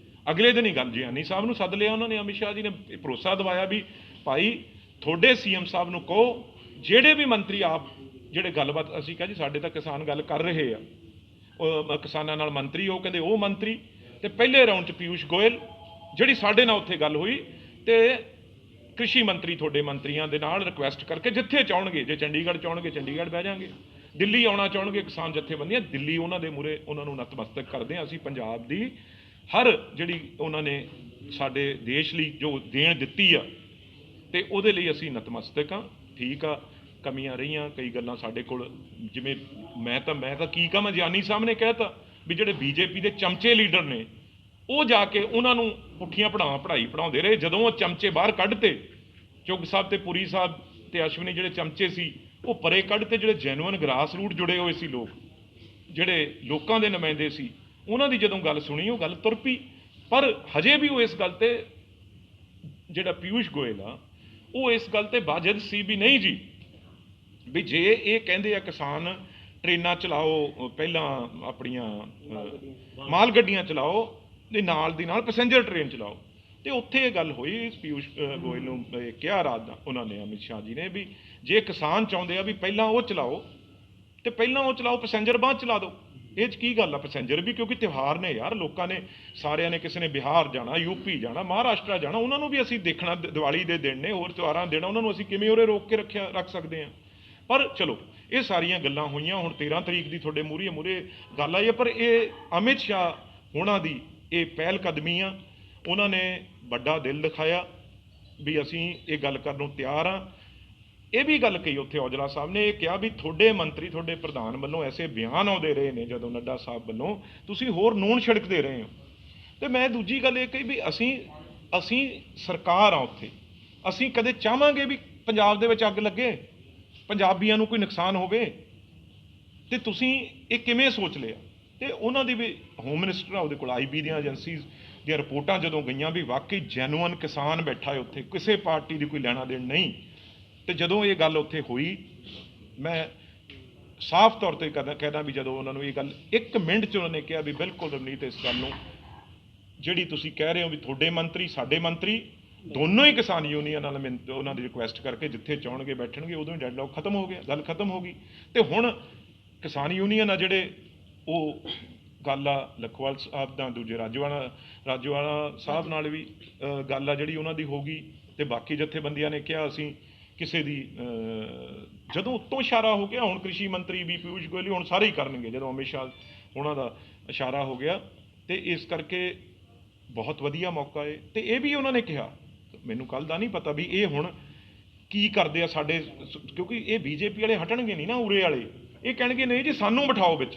ਅਗਲੇ ਦਿਨ ਹੀ ਗੱਲ ਜਿਆਨੀ ਸਾਹਿਬ ਨੂੰ ਸੱਦ ਲਿਆ ਉਹਨਾਂ ਨੇ, ਅਮਿਤ ਸ਼ਾਹ ਜੀ ਨੇ ਭਰੋਸਾ ਦਿਵਾਇਆ ਵੀ ਭਾਈ ਤੁਹਾਡੇ ਸੀਐਮ ਸਾਹਿਬ ਨੂੰ ਕਹੋ ਜਿਹੜੇ ਵੀ ਮੰਤਰੀ ਆਪ ਜਿਹੜੇ ਗੱਲਬਾਤ, ਅਸੀਂ ਕਿਹਾ ਜੀ ਸਾਡੇ ਤਾਂ ਕਿਸਾਨ ਗੱਲ ਕਰ ਰਹੇ ਆ, ਉਹ ਕਿਸਾਨਾਂ ਨਾਲ ਮੰਤਰੀ, ਉਹ ਕਹਿੰਦੇ ਉਹ ਮੰਤਰੀ, ਤੇ ਪਹਿਲੇ ਰਾਊਂਡ 'ਚ ਪਿਊਸ਼ ਗੋਇਲ ਜਿਹੜੀ ਸਾਡੇ ਨਾਲ ਉੱਥੇ ਗੱਲ ਹੋਈ, ਤੇ ਕ੍ਰਿਸ਼ੀ ਮੰਤਰੀ ਤੁਹਾਡੇ ਮੰਤਰੀਆਂ ਦੇ ਨਾਲ ਰਿਕੁਐਸਟ ਕਰਕੇ ਜਿੱਥੇ ਚਾਹਣਗੇ, ਜੇ ਚੰਡੀਗੜ੍ਹ ਚਾਹਣਗੇ ਚੰਡੀਗੜ੍ਹ ਬਹਿ ਜਾਾਂਗੇ, ਦਿੱਲੀ ਆਉਣਾ ਚਾਹਣਗੇ ਕਿਸਾਨ ਜਥੇਬੰਦੀਆਂ, ਦਿੱਲੀ ਉਹਨਾਂ ਦੇ ਮੂਹਰੇ ਉਹਨਾਂ ਨੂੰ ਨਤਮਸਤਕ ਕਰਦੇ ਹਾਂ। ਅਸੀਂ ਪੰਜਾਬ ਦੀ ਹਰ ਜਿਹੜੀ ਉਹਨਾਂ ਨੇ ਸਾਡੇ ਦੇਸ਼ ਲਈ ਜੋ ਦੇਣ ਦਿੱਤੀ ਆ ਤੇ ਉਹਦੇ ਲਈ ਅਸੀਂ ਨਤਮਸਤਕ ਹਾਂ। ਠੀਕ ਆ, ਕਮੀਆਂ ਰਹੀਆਂ, ਕਈ ਗੱਲਾਂ ਸਾਡੇ ਕੋਲ, ਜਿਵੇਂ ਮੈਂ ਤਾਂ ਕੀ ਕਹਾਂ, ਜਿਆਨੀ ਸਾਹਿਬ ਨੇ ਕਹਿਤਾ ਵੀ ਜਿਹੜੇ ਬੀਜੇਪੀ ਦੇ ਚਮਚੇ ਲੀਡਰ ਨੇ ਉਹ ਜਾ ਕੇ ਉਹਨਾਂ ਨੂੰ ਪੁੱਠੀਆਂ ਪੜ੍ਹਾਈ ਪੜ੍ਹਾਉਂਦੇ ਰਹੇ। ਜਦੋਂ ਉਹ ਚਮਚੇ ਬਾਹਰ ਕੱਢਤੇ, ਚੁੱਗ ਸਾਹਿਬ ਤੇ ਪੁਰੀ ਸਾਹਿਬ ਤੇ ਅਸ਼ਵਨੀ ਜਿਹੜੇ ਚਮਚੇ ਸੀ ਉਹ ਪਰੇ ਕੱਢਤੇ, ਜਿਹੜੇ ਜੈਨੂਅਨ ਗ੍ਰਾਸ ਰੂਟ ਜੁੜੇ ਹੋਏ ਸੀ ਲੋਕ, ਜਿਹੜੇ ਲੋਕਾਂ ਦੇ ਨੁਮਾਇੰਦੇ ਸੀ, ਉਹਨਾਂ ਦੀ ਜਦੋਂ ਗੱਲ ਸੁਣੀ ਉਹ ਗੱਲ ਤੁਰ ਪਈ। ਪਰ ਹਜੇ ਵੀ ਉਹ ਇਸ ਗੱਲ ਤੇ, ਜਿਹੜਾ ਪਿਊਸ਼ ਗੋਇਲ ਆ ਉਹ ਇਸ ਗੱਲ ਤੇ ਵਾਜਿਦ ਸੀ ਵੀ ਨਹੀਂ ਜੀ, ਵੀ ਜੇ ਇਹ ਕਹਿੰਦੇ ਆ ਕਿਸਾਨ ਟ੍ਰੇਨਾਂ ਚਲਾਓ, ਪਹਿਲਾਂ ਆਪਣੀਆਂ ਮਾਲ ਗੱਡੀਆਂ ਚਲਾਓ, ਤੇ ਨਾਲ ਦੀ ਨਾਲ ਪੈਸੇਂਜਰ ਟ੍ਰੇਨ ਚਲਾਓ, ਤੇ ਉੱਥੇ ਇਹ ਗੱਲ ਹੋਈ। ਪਿਊਸ਼ ਗੋਇਲ ਨੂੰ ਕਿਹਾ ਰਾਤ ਦਾ ਉਹਨਾਂ ਨੇ, ਅਮਿਤ ਸ਼ਾਹ ਜੀ ਨੇ, ਵੀ ਜੇ ਕਿਸਾਨ ਚਾਹੁੰਦੇ ਆ ਵੀ ਪਹਿਲਾਂ ਉਹ ਚਲਾਓ ਤੇ ਪਹਿਲਾਂ ਉਹ ਚਲਾਓ, ਪੈਸੇਂਜਰ ਬਾਅਦ ਚਲਾ ਦਿਓ। ਇਹ 'ਚ ਕੀ ਗੱਲ ਆ? ਪੈਸੇਂਜਰ ਵੀ, ਕਿਉਂਕਿ ਤਿਉਹਾਰ ਨੇ ਯਾਰ, ਲੋਕਾਂ ਨੇ ਸਾਰਿਆਂ ਨੇ, ਕਿਸੇ ਨੇ ਬਿਹਾਰ ਜਾਣਾ, ਯੂਪੀ ਜਾਣਾ, ਮਹਾਰਾਸ਼ਟਰ ਜਾਣਾ, ਉਹਨਾਂ ਨੂੰ ਵੀ ਅਸੀਂ ਦੇਖਣਾ, ਦੀਵਾਲੀ ਦੇ ਦਿਨ ਨੇ, ਹੋਰ ਤਿਉਹਾਰਾਂ ਦੇ ਦਿਨ, ਉਹਨਾਂ ਨੂੰ ਅਸੀਂ ਕਿਵੇਂ ਉਰੇ ਰੋਕ ਕੇ ਰੱਖ ਸਕਦੇ ਹਾਂ। ਪਰ ਚਲੋ ਇਹ ਸਾਰੀਆਂ ਗੱਲਾਂ ਹੋਈਆਂ। ਹੁਣ 13 ਤਰੀਕ ਦੀ ਤੁਹਾਡੇ ਮੂਹਰੇ ਗੱਲ ਆਈ ਹੈ, ਪਰ ਇਹ ਅਮਿਤ ਸ਼ਾਹ ਹੋਣਾ ਦੀ ਇਹ ਪਹਿਲ ਕਦਮੀ ਆ। ਉਹਨਾਂ ਨੇ ਵੱਡਾ ਦਿਲ ਦਿਖਾਇਆ ਵੀ ਅਸੀਂ ਇਹ ਗੱਲ ਕਰਨ ਨੂੰ ਤਿਆਰ ਹਾਂ। ਇਹ ਵੀ ਗੱਲ ਕਹੀ ਉੱਥੇ ਔਜਲਾ ਸਾਹਿਬ ਨੇ, ਇਹ ਕਿਹਾ ਵੀ ਤੁਹਾਡੇ ਮੰਤਰੀ, ਤੁਹਾਡੇ ਪ੍ਰਧਾਨ ਵੱਲੋਂ ਐਸੇ ਬਿਆਨ ਆਉਂਦੇ ਰਹੇ ਨੇ ਜਦੋਂ ਨੱਡਾ ਸਾਹਿਬ ਵੱਲੋਂ, ਤੁਸੀਂ ਹੋਰ ਨੂਣ ਛਿੜਕਦੇ ਰਹੇ ਹੋ। ਤੇ ਮੈਂ ਦੂਜੀ ਗੱਲ ਇਹ ਕਹੀ ਵੀ ਅਸੀਂ ਸਰਕਾਰ ਆ ਉੱਥੇ, ਅਸੀਂ ਕਦੇ ਚਾਹਾਂਗੇ ਵੀ ਪੰਜਾਬ ਦੇ ਵਿੱਚ ਅੱਗ ਲੱਗੇ, ਪੰਜਾਬੀਆਂ ਨੂੰ ਕੋਈ ਨੁਕਸਾਨ ਹੋਵੇ, ਤੇ ਤੁਸੀਂ ਇਹ ਕਿਵੇਂ ਸੋਚ ਲਿਆ? ਤੇ ਉਹਨਾਂ ਦੀ ਵੀ ਹੋਮ ਮਿਨਿਸਟਰ ਆ, ਉਹਦੇ ਕੋਲ ਆਈਬੀ ਦੀਆਂ ਏਜੰਸੀਜ਼ ਦੀਆਂ ਰਿਪੋਰਟਾਂ ਜਦੋਂ ਗਈਆਂ ਵੀ ਵਾਕਈ ਜੈਨੂਅਨ ਕਿਸਾਨ ਬੈਠਾ ਹੈ ਉੱਥੇ, ਕਿਸੇ ਪਾਰਟੀ ਦੀ ਕੋਈ ਲੈਣਾ ਦੇਣ ਨਹੀਂ। ਤੇ ਜਦੋਂ ਇਹ ਗੱਲ ਉੱਥੇ ਹੋਈ, ਮੈਂ ਸਾਫ਼ ਤੌਰ ਤੇ ਕਹਿਦਾ ਵੀ ਜਦੋਂ ਉਹਨਾਂ ਨੂੰ ਇਹ ਗੱਲ 1 ਮਿੰਟ 'ਚ ਉਹਨਾਂ ਨੇ ਕਿਹਾ ਵੀ ਬਿਲਕੁਲ ਰਵਨੀਤ, ਇਸ ਗੱਲ ਨੂੰ ਜਿਹੜੀ ਤੁਸੀਂ ਕਹਿ ਰਹੇ ਹੋ ਵੀ ਤੁਹਾਡੇ ਮੰਤਰੀ ਸਾਡੇ ਮੰਤਰੀ ਦੋਨੋਂ ਹੀ ਕਿਸਾਨ ਯੂਨੀਅਨ ਨਾਲ ਉਹਨਾਂ ਦੀ ਰਿਕੁਐਸਟ ਕਰਕੇ ਜਿੱਥੇ ਚਾਹਣਗੇ ਬੈਠਣਗੇ, ਉਦੋਂ ਹੀ ਡੈਡਲੌਕ ਖਤਮ ਹੋ ਗਿਆ, ਗੱਲ ਖਤਮ ਹੋ ਗਈ। ਤੇ ਹੁਣ ਕਿਸਾਨ ਯੂਨੀਅਨ ਆ ਜਿਹੜੇ, ਉਹ ਗੱਲ ਆ ਲਖਵਾਲ ਸਾਹਿਬ ਦਾ, ਦੂਜੇ ਰਾਜੋਆਣਾ ਸਾਹਿਬ ਨਾਲ ਵੀ ਗੱਲ ਆ ਜਿਹੜੀ ਉਹਨਾਂ ਦੀ ਹੋ ਗਈ। ਤੇ ਬਾਕੀ ਜਥੇਬੰਦੀਆਂ ਨੇ ਕਿਹਾ ਅਸੀਂ ਕਿਸੇ ਦੀ, ਜਦੋਂ ਉੱਤੋਂ ਇਸ਼ਾਰਾ ਹੋ ਗਿਆ, ਹੁਣ ਕ੍ਰਿਸ਼ੀ ਮੰਤਰੀ ਵੀ ਪਿਊਸ਼ ਗੋਇਲ ਹੁਣ ਸਾਰੇ ਹੀ ਕਰਨਗੇ ਜਦੋਂ ਅਮਿਤ ਸ਼ਾਹ ਉਹਨਾਂ ਦਾ ਇਸ਼ਾਰਾ ਹੋ ਗਿਆ। ਤੇ ਇਸ ਕਰਕੇ ਬਹੁਤ ਵਧੀਆ ਮੌਕਾ ਹੈ। ਤੇ ਇਹ ਵੀ ਉਹਨਾਂ ਨੇ ਕਿਹਾ, ਮੈਨੂੰ ਕੱਲ ਦਾ ਨਹੀਂ ਪਤਾ ਵੀ ਇਹ ਹੁਣ ਕੀ ਕਰਦੇ ਆ ਸਾਡੇ, ਕਿਉਂਕਿ ਇਹ ਬੀਜੇਪੀ ਵਾਲੇ ਹਟਣਗੇ ਨਹੀਂ ਨਾ, ਉਰੇ ਵਾਲੇ ਇਹ ਕਹਿਣਗੇ ਨਹੀਂ ਜੀ ਸਾਨੂੰ ਬਿਠਾਓ ਵਿੱਚ।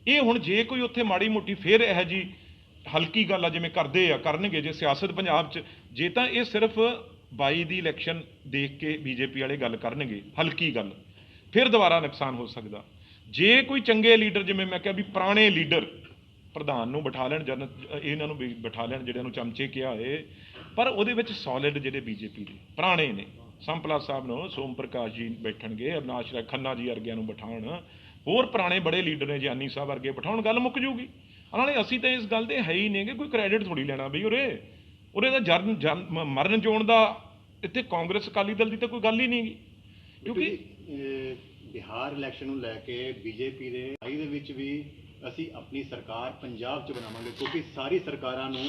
ਇਹ ਹੁਣ ਜੇ ਕੋਈ ਉੱਥੇ ਮਾੜੀ ਮੋਟੀ ਫਿਰ ਇਹੋ ਜੀ ਹਲਕੀ ਗੱਲ ਆ ਜਿਵੇਂ ਕਰਦੇ ਆ, ਕਰਨਗੇ ਜੇ ਸਿਆਸਤ ਪੰਜਾਬ 'ਚ, ਜੇ ਤਾਂ ਇਹ ਸਿਰਫ 22 ਦੀ ਇਲੈਕਸ਼ਨ ਦੇਖ ਕੇ ਬੀਜੇਪੀ ਵਾਲੇ ਗੱਲ ਕਰਨਗੇ, ਹਲਕੀ ਗੱਲ, ਫਿਰ ਦੁਬਾਰਾ ਨੁਕਸਾਨ ਹੋ ਸਕਦਾ। ਜੇ ਕੋਈ ਚੰਗੇ ਲੀਡਰ, ਜਿਵੇਂ ਮੈਂ ਕਿਹਾ ਵੀ ਪੁਰਾਣੇ ਲੀਡਰ ਪ੍ਰਧਾਨ ਨੂੰ ਬਿਠਾ ਲੈਣ, ਇਹਨਾਂ ਨੂੰ ਬਿਠਾ ਲੈਣ ਜਿਹੜਿਆਂ ਨੂੰ ਚਮਚੇ ਕਿਹਾ ਹੋਏ, ਪਰ ਉਹਦੇ ਵਿੱਚ ਸੋਲਿਡ ਜਿਹੜੇ ਬੀਜੇਪੀ ਦੇ ਪੁਰਾਣੇ ਨੇ, ਸੰਪਲਾ ਸਾਹਿਬ ਨੂੰ, ਸੋਮ ਪ੍ਰਕਾਸ਼ ਜੀ ਬੈਠਣਗੇ, ਅਵਿਨਾਸ਼ ਰਾਏ ਖੰਨਾ ਜੀ ਵਰਗਿਆਂ ਨੂੰ ਬਿਠਾਉਣ, ਹੋਰ ਪੁਰਾਣੇ ਬੜੇ ਲੀਡਰ ਨੇ ਜਿਆਨੀ ਸਾਹਿਬ ਵਰਗੇ ਬਿਠਾਉਣ, ਗੱਲ ਮੁੱਕ ਜੂਗੀ। ਨਾਲੇ ਅਸੀਂ ਤਾਂ ਇਸ ਗੱਲ ਦੇ ਹੈ ਹੀ ਨਹੀਂ ਕਿ ਕੋਈ ਕ੍ਰੈਡਿਟ ਥੋੜੀ ਲੈਣਾ ਬਈ, ਉਰੇ ਦਾ ਮਰਨ ਜਿਉਣ ਦਾ ਇੱਥੇ ਕਾਂਗਰਸ ਅਕਾਲੀ ਦਲ ਦੀ ਤਾਂ ਕੋਈ ਗੱਲ ਹੀ ਨਹੀਂ ਗੀ। ਕਿਉਂਕਿ ਬਿਹਾਰ ਇਲੈਕਸ਼ਨ ਨੂੰ ਲੈ ਕੇ ਬੀਜੇਪੀ ਦੇ ਆਈ ਦੇ ਵਿੱਚ ਵੀ ਅਸੀਂ ਆਪਣੀ ਸਰਕਾਰ ਪੰਜਾਬ 'ਚ ਬਣਾਵਾਂਗੇ, ਕਿਉਂਕਿ ਸਾਰੀ ਸਰਕਾਰਾਂ ਨੂੰ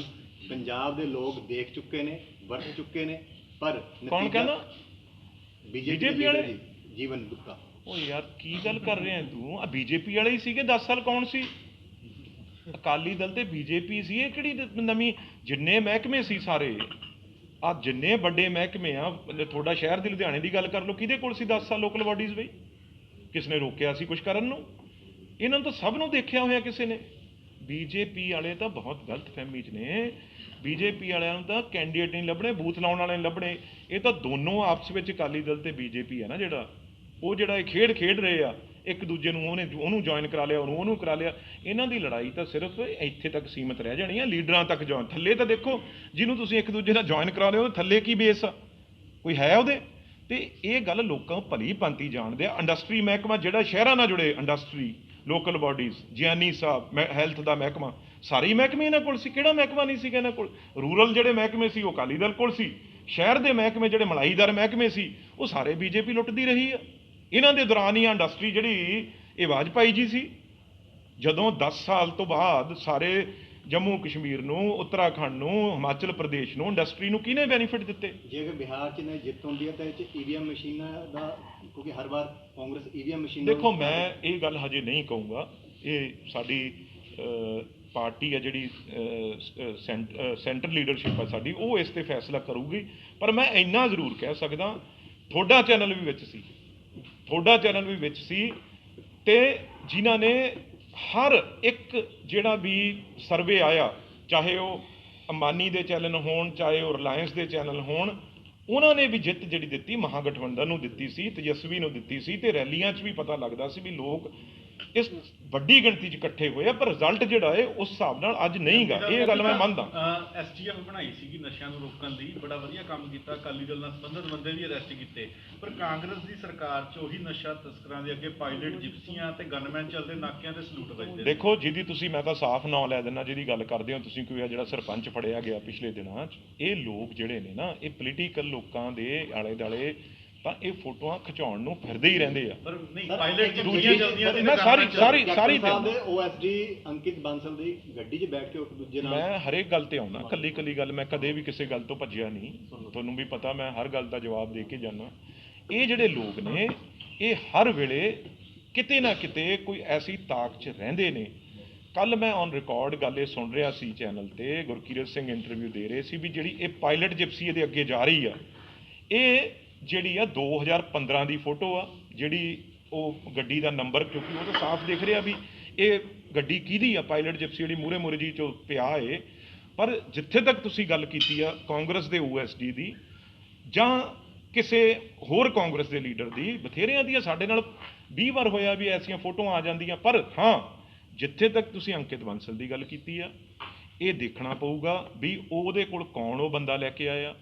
ਪੰਜਾਬ ਦੇ ਲੋਕ ਦੇਖ ਚੁੱਕੇ ਨੇ, ਵਰਤ ਚੁੱਕੇ ਨੇ। ਪਰ ਕੌਣ ਕਹਿੰਦਾ? ਬੀਜੇਪੀ ਵਾਲੇ, ਜੀਵਨ ਗੁਪਤਾ। ਉਹ ਯਾਰ ਕੀ ਗੱਲ ਕਰ ਰਿਹਾ ਤੂੰ? ਆ ਬੀਜੇਪੀ ਵਾਲੇ ਹੀ ਸੀਗੇ 10 ਸਾਲ, ਕੌਣ ਸੀ? ਅਕਾਲੀ ਦਲ ਤੇ ਬੀਜੇਪੀ ਸੀ। ਇਹ ਕਿਹੜੀ ਨਵੀਂ? ਜਿੰਨੇ ਮਹਿਕਮੇ ਸੀ ਸਾਰੇ, ਆ ਜਿੰਨੇ ਵੱਡੇ ਮਹਿਕਮੇ ਆ, ਤੁਹਾਡਾ ਸ਼ਹਿਰ ਦੇ ਲੁਧਿਆਣੇ ਦੀ ਗੱਲ ਕਰ ਲਓ, ਕਿਹਦੇ ਕੋਲ ਸੀ 10 ਸਾਲ ਲੋਕਲ ਬਾਡੀਜ਼ ਬਈ? ਕਿਸ ਨੇ ਰੋਕਿਆ ਸੀ ਕੁਝ ਕਰਨ ਨੂੰ? ਇਹਨਾਂ ਨੂੰ ਤਾਂ ਸਭ ਨੂੰ ਦੇਖਿਆ ਹੋਇਆ ਕਿਸੇ ਨੇ। ਬੀਜੇਪੀ ਵਾਲੇ ਤਾਂ ਬਹੁਤ ਗਲਤ ਫਹਿਮੀ 'ਚ ਨੇ। ਬੀਜੇਪੀ ਵਾਲਿਆਂ ਨੂੰ ਤਾਂ ਕੈਂਡੀਡੇਟ ਨਹੀਂ ਲੱਭਣੇ, ਬੂਥ ਲਾਉਣ ਵਾਲੇ ਨਹੀਂ ਲੱਭਣੇ। ਇਹ ਤਾਂ ਦੋਨੋਂ ਆਪਸ ਵਿੱਚ ਅਕਾਲੀ ਦਲ ਤੇ ਬੀਜੇਪੀ ਹੈ ਨਾ, ਜਿਹੜਾ ਇਹ ਖੇਡ ਰਹੇ ਆ ਇੱਕ ਦੂਜੇ ਨੂੰ, ਉਹਨੂੰ ਜੁਆਇਨ ਕਰਾ ਲਿਆ, ਉਹਨੂੰ ਕਰਾ ਲਿਆ। ਇਹਨਾਂ ਦੀ ਲੜਾਈ ਤਾਂ ਸਿਰਫ ਇੱਥੇ ਤੱਕ ਸੀਮਤ ਰਹਿ ਜਾਣੀ ਆ, ਲੀਡਰਾਂ ਤੱਕ ਜੁਆਇਨ। ਥੱਲੇ ਤਾਂ ਦੇਖੋ, ਜਿਹਨੂੰ ਤੁਸੀਂ ਇੱਕ ਦੂਜੇ ਨਾਲ ਜੁਆਇਨ ਕਰਾ ਲਿਓ, ਥੱਲੇ ਕੀ ਬੇਸ ਆ? ਕੋਈ ਹੈ ਉਹਦੇ? ਤੇ ਇਹ ਗੱਲ ਲੋਕਾਂ ਭਲੀ ਭਾਂਤੀ ਜਾਣਦੇ ਆ। ਇੰਡਸਟਰੀ ਮਹਿਕਮਾ ਜਿਹੜਾ ਸ਼ਹਿਰਾਂ ਨਾਲ ਜੁੜੇ, ਇੰਡਸਟਰੀ ਲੋਕਲ ਬਾਡੀਜ਼, ਜਿਆਨੀ ਸਾਹਿਬ, ਹੈਲਥ ਦਾ ਮਹਿਕਮਾ, ਸਾਰੇ ਹੀ ਮਹਿਕਮੇ ਇਹਨਾਂ ਕੋਲ ਸੀ। ਕਿਹੜਾ ਮਹਿਕਮਾ ਨਹੀਂ ਸੀਗਾ ਇਹਨਾਂ ਕੋਲ? ਰੂਰਲ ਜਿਹੜੇ ਮਹਿਕਮੇ ਸੀ ਉਹ ਅਕਾਲੀ ਦਲ ਕੋਲ ਸੀ, ਸ਼ਹਿਰ ਦੇ ਮਹਿਕਮੇ ਜਿਹੜੇ ਮਲਾਈਦਾਰ ਮਹਿਕਮੇ ਸੀ ਉਹ ਸਾਰੇ ਬੀਜੇਪੀ ਲੁੱਟਦੀ ਰਹੀ ਆ। ਇਹਨਾਂ ਦੇ ਦੌਰਾਨ ਹੀ ਇੰਡਸਟਰੀ ਜਿਹੜੀ ਇਹ ਵਾਜਪਾਈ ਜੀ ਸੀ, ਜਦੋਂ 10 ਸਾਲ ਤੋਂ ਬਾਅਦ ਸਾਰੇ ਜੰਮੂ ਕਸ਼ਮੀਰ ਨੂੰ, ਉੱਤਰਾਖੰਡ ਨੂੰ, ਹਿਮਾਚਲ ਪ੍ਰਦੇਸ਼ ਨੂੰ ਇੰਡਸਟਰੀ ਨੂੰ ਕਿਹਨੇ ਬੈਨੀਫਿਟ ਦਿੱਤੇ? ਜੇ ਅਗਰ ਬਿਹਾਰ 'ਚ ਨੇ ਜਿੱਤ ਹੁੰਦੀ ਹੈ ਤਾਂ ਇਹ 'ਚ ਈਵੀਐਮ ਮਸ਼ੀਨਾਂ ਦਾ, ਕਿਉਂਕਿ ਹਰ ਵਾਰ ਕਾਂਗਰਸ ਈਵੀਐਮ ਮਸ਼ੀਨਾਂ ਦੇਖੋ, ਮੈਂ ਇਹ ਗੱਲ ਹਜੇ ਨਹੀਂ ਕਹੂੰਗਾ। ਇਹ ਸਾਡੀ ਪਾਰਟੀ ਹੈ ਜਿਹੜੀ ਸੈਂਟਰ ਲੀਡਰਸ਼ਿਪ ਹੈ ਸਾਡੀ, ਉਹ ਇਸ ਤੇ ਫੈਸਲਾ ਕਰੂਗੀ। ਪਰ ਮੈਂ ਇੰਨਾ ਜ਼ਰੂਰ ਕਹਿ ਸਕਦਾ, ਤੁਹਾਡਾ ਚੈਨਲ ਵੀ ਵਿੱਚ ਸੀ, ਤੇ ਜਿਨ੍ਹਾਂ ਨੇ ਹਰ ਇੱਕ ਜਿਹੜਾ ਵੀ ਸਰਵੇ ਆਇਆ, ਚਾਹੇ ਉਹ ਅੰਬਾਨੀ ਦੇ ਚੈਨਲ ਹੋਣ, ਚਾਹੇ ਉਹ ਰਿਲਾਇੰਸ ਦੇ ਚੈਨਲ ਹੋਣ, ਉਹਨਾਂ ਨੇ ਵੀ ਜਿੱਤ ਜਿਹੜੀ ਦਿੱਤੀ ਮਹਾਗਠਬੰਧਨ ਨੂੰ ਦਿੱਤੀ ਸੀ, ਤੇਜਸਵੀ ਨੂੰ ਦਿੱਤੀ ਸੀ। ਤੇ ਰੈਲੀਆਂ 'ਚ ਵੀ ਪਤਾ ਲੱਗਦਾ ਸੀ ਵੀ ਲੋਕ ਇਸ ਵੱਡੀ ਗਿਣਤੀ 'ਚ ਇਕੱਠੇ ਹੋਏ ਆ, ਪਰ ਰਿਜ਼ਲਟ ਜਿਹੜਾ ਹੈ ਉਸ ਹਿਸਾਬ ਨਾਲ ਅੱਜ ਨਹੀਂ ਗਾ। ਇਹ ਗੱਲ ਮੈਂ ਮੰਨਦਾ। ਐਸਟੀਐਫ ਬਣਾਈ ਸੀਗੀ ਨਸ਼ਿਆਂ ਨੂੰ ਰੋਕਣ ਲਈ, ਬੜਾ ਵਧੀਆ ਕੰਮ ਕੀਤਾ, ਅਕਾਲੀ ਦਲ ਨਾਲ ਸੰਬੰਧਿਤ ਬੰਦੇ ਵੀ ਅਰੈਸਟ ਕੀਤੇ, ਪਰ ਕਾਂਗਰਸ ਦੀ ਸਰਕਾਰ 'ਚ ਉਹੀ ਨਸ਼ਾ ਤਸਕਰਾਂ ਦੇ ਅੱਗੇ ਪਾਇਲਟ ਜਿਪਸੀਆਂ ਤੇ ਗਨਮੈਨ ਚੱਲਦੇ ਨਾਕਿਆਂ ਤੇ ਸਲੂਟ ਵੱਜਦੇ। ਦੇਖੋ, ਜਿਹਦੀ ਤੁਸੀਂ, ਮੈਂ ਤਾਂ ਸਾਫ਼ ਨਾਂ ਲੈ ਦਿੰਦਾ, ਜਿਹਦੀ ਗੱਲ ਕਰਦੇ ਹੋ ਤੁਸੀਂ, ਕੋਈ ਜਿਹੜਾ ਸਰਪੰਚ ਫੜਿਆ ਗਿਆ ਪਿਛਲੇ ਦਿਨਾਂ 'ਚ, ਇਹ ਲੋਕ ਜਿਹੜੇ ਨੇ ਨਾ, ਇਹ ਪੋਲੀਟੀਕਲ ਲੋਕਾਂ ਦੇ ਆਲੇ ਦੁਆਲੇ ਤਾਂ ਇਹ ਫੋਟੋਆਂ ਖਿਚਾਉਣ ਨੂੰ ਫਿਰਦੇ ਹੀ ਰਹਿੰਦੇ ਆ। ਪਰ ਨਹੀਂ, ਪਾਇਲਟ ਦੂਜੀ ਜਲਦੀਆਂ ਮੈਂ ਸਾਰੀ OSD ਅੰਕਿਤ ਬਾਂਸਲ ਦੀ ਗੱਡੀ 'ਚ ਬੈਠ ਕੇ ਇੱਕ ਦੂਜੇ ਨਾਲ, ਮੈਂ ਹਰੇਕ ਗੱਲ ਤੇ ਆਉਣਾ, ਕੱਲੀ ਗੱਲ ਮੈਂ ਕਦੇ ਵੀ ਕਿਸੇ ਗੱਲ ਤੋਂ ਭੱਜਿਆ ਨਹੀਂ। ਤੁਹਾਨੂੰ ਵੀ ਪਤਾ, ਮੈਂ ਹਰ ਗੱਲ ਦਾ ਜਵਾਬ ਦੇ ਕੇ ਜਾਂਦਾ। ਇਹ ਜਿਹੜੇ ਲੋਕ ਨੇ, ਇਹ ਹਰ ਵੇਲੇ ਕਿਤੇ ਨਾ ਕਿਤੇ ਕੋਈ ਐਸੀ ਤਾਕ 'ਚ ਰਹਿੰਦੇ ਨੇ। ਕੱਲ ਮੈਂ ਔਨ ਰਿਕਾਰਡ ਗੱਲ ਇਹ ਸੁਣ ਰਿਹਾ ਸੀ ਚੈਨਲ ਤੇ, ਗੁਰਕੀਰਤ ਸਿੰਘ ਇੰਟਰਵਿਊ ਦੇ ਰਹੇ ਸੀ ਵੀ ਜਿਹੜੀ ਇਹ ਪਾਇਲਟ ਜਿਪਸੀ ਇਹਦੇ ਅੱਗੇ ਜਾ ਰਹੀ ਆ, ਇਹ ਜਿਹੜੀ ਆ 2015 ਦੀ ਫੋਟੋ ਆ, ਜਿਹੜੀ ਉਹ ਗੱਡੀ ਦਾ ਨੰਬਰ, ਕਿਉਂਕਿ ਉਹ ਤਾਂ ਸਾਫ਼ ਦਿਖ ਰਿਹਾ ਵੀ ਇਹ ਗੱਡੀ ਕਿਹਦੀ ਆ, ਪਾਇਲਟ ਜਿਪਸੀ ਜਿਹੜੀ ਮੂਹਰੇ ਜੀ 'ਚੋਂ ਪਿਆ ਏ। ਪਰ ਜਿੱਥੇ ਤੱਕ ਤੁਸੀਂ ਗੱਲ ਕੀਤੀ ਆ ਕਾਂਗਰਸ ਦੇ OSD ਦੀ ਜਾਂ ਕਿਸੇ ਹੋਰ ਕਾਂਗਰਸ ਦੇ ਲੀਡਰ ਦੀ, ਬਥੇਰਿਆਂ ਦੀਆਂ ਸਾਡੇ ਨਾਲ 20 ਵਾਰ ਹੋਇਆ ਵੀ ਐਸੀਆਂ ਫੋਟੋਆਂ ਆ ਜਾਂਦੀਆਂ। ਪਰ ਹਾਂ, ਜਿੱਥੇ ਤੱਕ ਤੁਸੀਂ ਅੰਕਿਤ ਬਾਂਸਲ ਦੀ ਗੱਲ ਕੀਤੀ ਆ, ਇਹ ਦੇਖਣਾ ਪਊਗਾ ਵੀ ਉਹਦੇ ਕੋਲ ਕੌਣ ਉਹ ਬੰਦਾ ਲੈ ਕੇ ਆਇਆ,